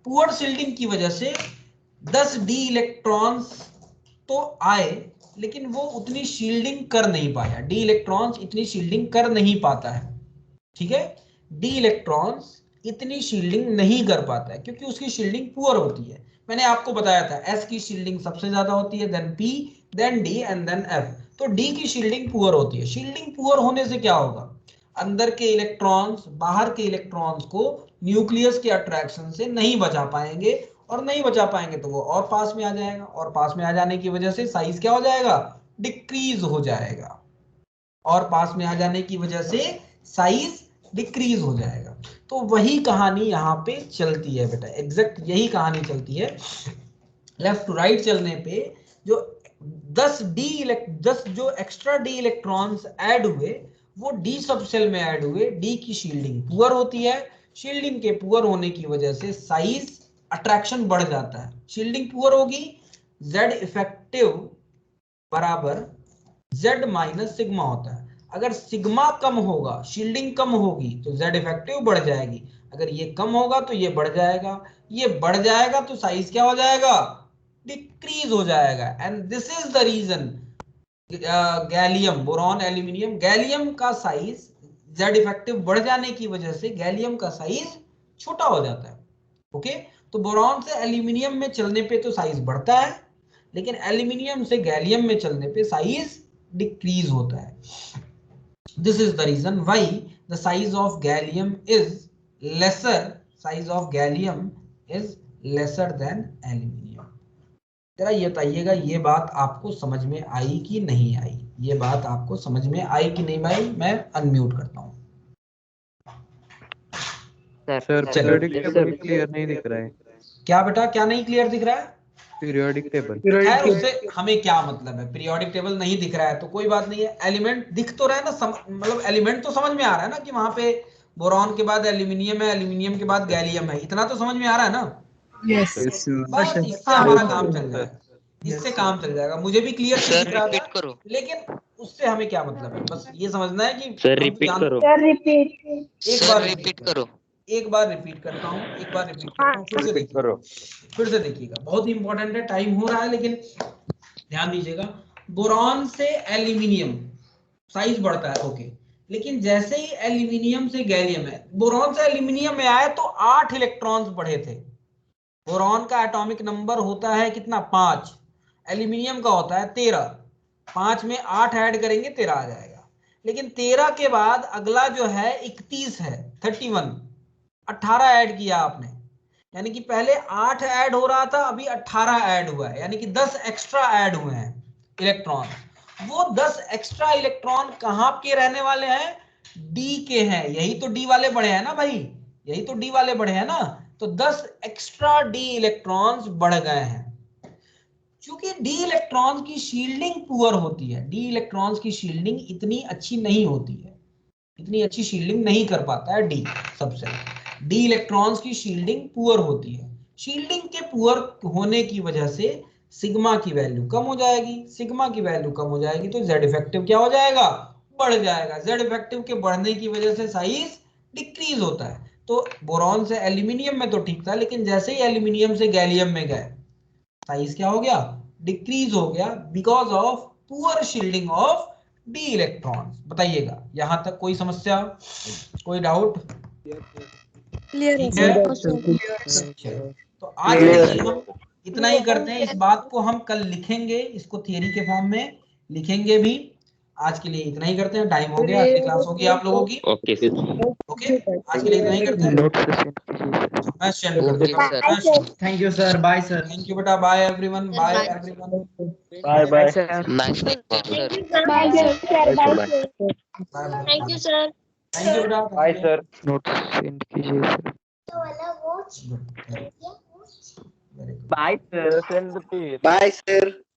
[SPEAKER 1] पुअर शील्डिंग की वजह से 10 डी इलेक्ट्रॉन्स तो आए, लेकिन वो उतनी शील्डिंग कर नहीं पाया। डी इलेक्ट्रॉन्स इतनी शील्डिंग कर नहीं पाता है, ठीक है, डी इलेक्ट्रॉन्स इतनी शील्डिंग नहीं कर पाता है क्योंकि उसकी शील्डिंग पुअर होती है। मैंने आपको बताया था एस की शील्डिंग सबसे ज्यादा होती है, then P, then D and then F. तो डी की शील्डिंग पुअर होती है। शील्डिंग पुअर होने से क्या होगा, अंदर के इलेक्ट्रॉन्स बाहर के इलेक्ट्रॉन्स को न्यूक्लियस के अट्रैक्शन से नहीं बचा पाएंगे, और नहीं बचा पाएंगे तो वो और पास में आ जाएगा, और पास में आ जाने की वजह से साइज क्या हो जाएगा, डिक्रीज हो जाएगा, और पास में आ जाने की वजह से साइज डिक्रीज हो जाएगा। तो वही कहानी यहाँ पे चलती है बेटा, एग्जैक्ट यही कहानी चलती है। लेफ्ट टू राइट चलने पे जो 10 जो एक्स्ट्रा डी इलेक्ट्रॉन्स ऐड हुए वो डी सबसेल में ऐड हुए। डी की शील्डिंग पुअर होती है, शील्डिंग के पुअर होने की वजह से साइज अट्रैक्शन बढ़ जाता है। शील्डिंग पुअर होगी, Z इफेक्टिव बराबर Z माइनस सिग्मा होता है। अगर सिग्मा कम होगा, शील्डिंग कम होगी तो Z इफेक्टिव बढ़ जाएगी, अगर ये कम होगा तो ये बढ़ जाएगा, ये बढ़ जाएगा तो साइज क्या हो जाएगा, डिक्रीज हो जाएगा। And this is the reason gallium, boron, aluminium, gallium का साइज Z इफेक्टिव बढ़ जाने की वजह से गैलियम का साइज छोटा हो जाता है। ओके, तो बोरॉन से एल्यूमिनियम में चलने पे तो साइज बढ़ता है, लेकिन एल्यूमिनियम से गैलियम में चलने पे साइज डिक्रीज होता है। This is the reason why the size of gallium is lesser than aluminium. जरा ये बताइएगा, ये बात आपको समझ में आई कि नहीं आई? ये बात आपको समझ में आई कि नहीं भाई? मैं अनम्यूट करता हूँ।
[SPEAKER 10] सर पीरियोडिक टेबल क्लियर नहीं दिख रहा है।
[SPEAKER 1] क्या बेटा, क्या नहीं क्लियर दिख रहा है?
[SPEAKER 10] Periodic table.
[SPEAKER 1] खैर उससे हमें क्या मतलब है, पीरियोडिक टेबल नहीं दिख रहा है तो कोई बात नहीं है। एलिमेंट दिख तो रहा है ना, मतलब एलिमेंट तो समझ में आ रहा है ना कि वहां पे बोरॉन के बाद एल्यूमिनियम है, एल्यूमिनियम के बाद गैलियम है, इतना तो समझ में आ रहा है ना?
[SPEAKER 9] यस
[SPEAKER 1] बस इससे हमारा काम चल जाएगा, इससे काम चल जाएगा। मुझे भी क्लियर दिख रहा था, लेकिन उससे हमें क्या मतलब है, बस ये समझना है कि
[SPEAKER 11] सर रिपीट करो।
[SPEAKER 1] एक बार रिपीट करता हूँ, फिर से देखिएगा, बहुत इंपॉर्टेंट है, टाइम हो रहा है लेकिन ध्यान दीजिएगा। बोरॉन से एल्यूमिनियम साइज बढ़ता है, ओके, लेकिन जैसे ही एल्यूमिनियम से गैलियम है, बोरॉन से एल्यूमिनियम में आए तो 8 इलेक्ट्रॉन्स बढ़े थे। बोरॉन का एटॉमिक नंबर होता है कितना, 5, एल्यूमिनियम का होता है 13, 5 में 8 ऐड करेंगे 13 आ जाएगा। लेकिन 13 के बाद अगला जो है 31 है, 31, 18 ऐड किया आपने, यानी कि पहले 8 ऐड हो रहा था, अभी 18 ऐड हुआ है, यानी कि 10 एक्स्ट्रा ऐड हुए हैं इलेक्ट्रॉन। वो 10 एक्स्ट्रा इलेक्ट्रॉन कहां के रहने वाले हैं, डी के हैं। यही तो डी वाले बढ़े हैं ना भाई, यही तो डी वाले बढ़े हैं ना, तो 10 एक्स्ट्रा डी इलेक्ट्रॉन्स बढ़ गए हैं। क्योंकि डी इलेक्ट्रॉन्स की शील्डिंग पुअर होती है, डी इलेक्ट्रॉन्स की शील्डिंग इतनी अच्छी नहीं होती है, इतनी अच्छी शील्डिंग नहीं कर पाता है डी सबसे। डी इलेक्ट्रॉन्स की शील्डिंग पुअर होती है। शील्डिंग के पुअर होने की वजह से सिग्मा की वैल्यू कम हो जाएगी, सिग्मा की वैल्यू कम हो जाएगी तो जेड इफेक्टिव क्या हो जाएगा, बढ़ जाएगा। जेड इफेक्टिव के बढ़ने की वजह से साइज डिक्रीज होता है। तो बोरॉन से एल्यूमिनियम में तो ठीक था, लेकिन जैसे ही एल्यूमिनियम से गैलियम में गए साइज क्या हो गया, डिक्रीज हो गया, because of poor shielding of D electrons. बताइएगा, यहां तक कोई समस्या, कोई डाउट?
[SPEAKER 8] क्लियर है
[SPEAKER 1] Clear?
[SPEAKER 8] सर।
[SPEAKER 1] चलो, तो आज के लिए हम इतना ही करते हैं। इस बात को हम कल लिखेंगे, इसको थियरी के फॉर्म में लिखेंगे भी। आज के लिए इतना ही करते हैं, टाइम हो गया, अगली क्लास होगी आप लोगों की।
[SPEAKER 11] Okay sir.
[SPEAKER 1] ओके, आज के लिए इतना ही करते हैं। मैं सेंड कर देता हूँ।
[SPEAKER 4] Thank you sir, bye sir.
[SPEAKER 1] Thank you बेटा, bye everyone, bye everyone,
[SPEAKER 3] bye bye
[SPEAKER 4] sir.
[SPEAKER 13] Nice sir.
[SPEAKER 7] Bye sir.
[SPEAKER 1] Thank you sir, thank you बेटा,
[SPEAKER 3] बाय सर।
[SPEAKER 9] नोट्स सेंड कीजिए sir.
[SPEAKER 1] Good. Very good.
[SPEAKER 3] Bye sir.
[SPEAKER 9] Bye sir.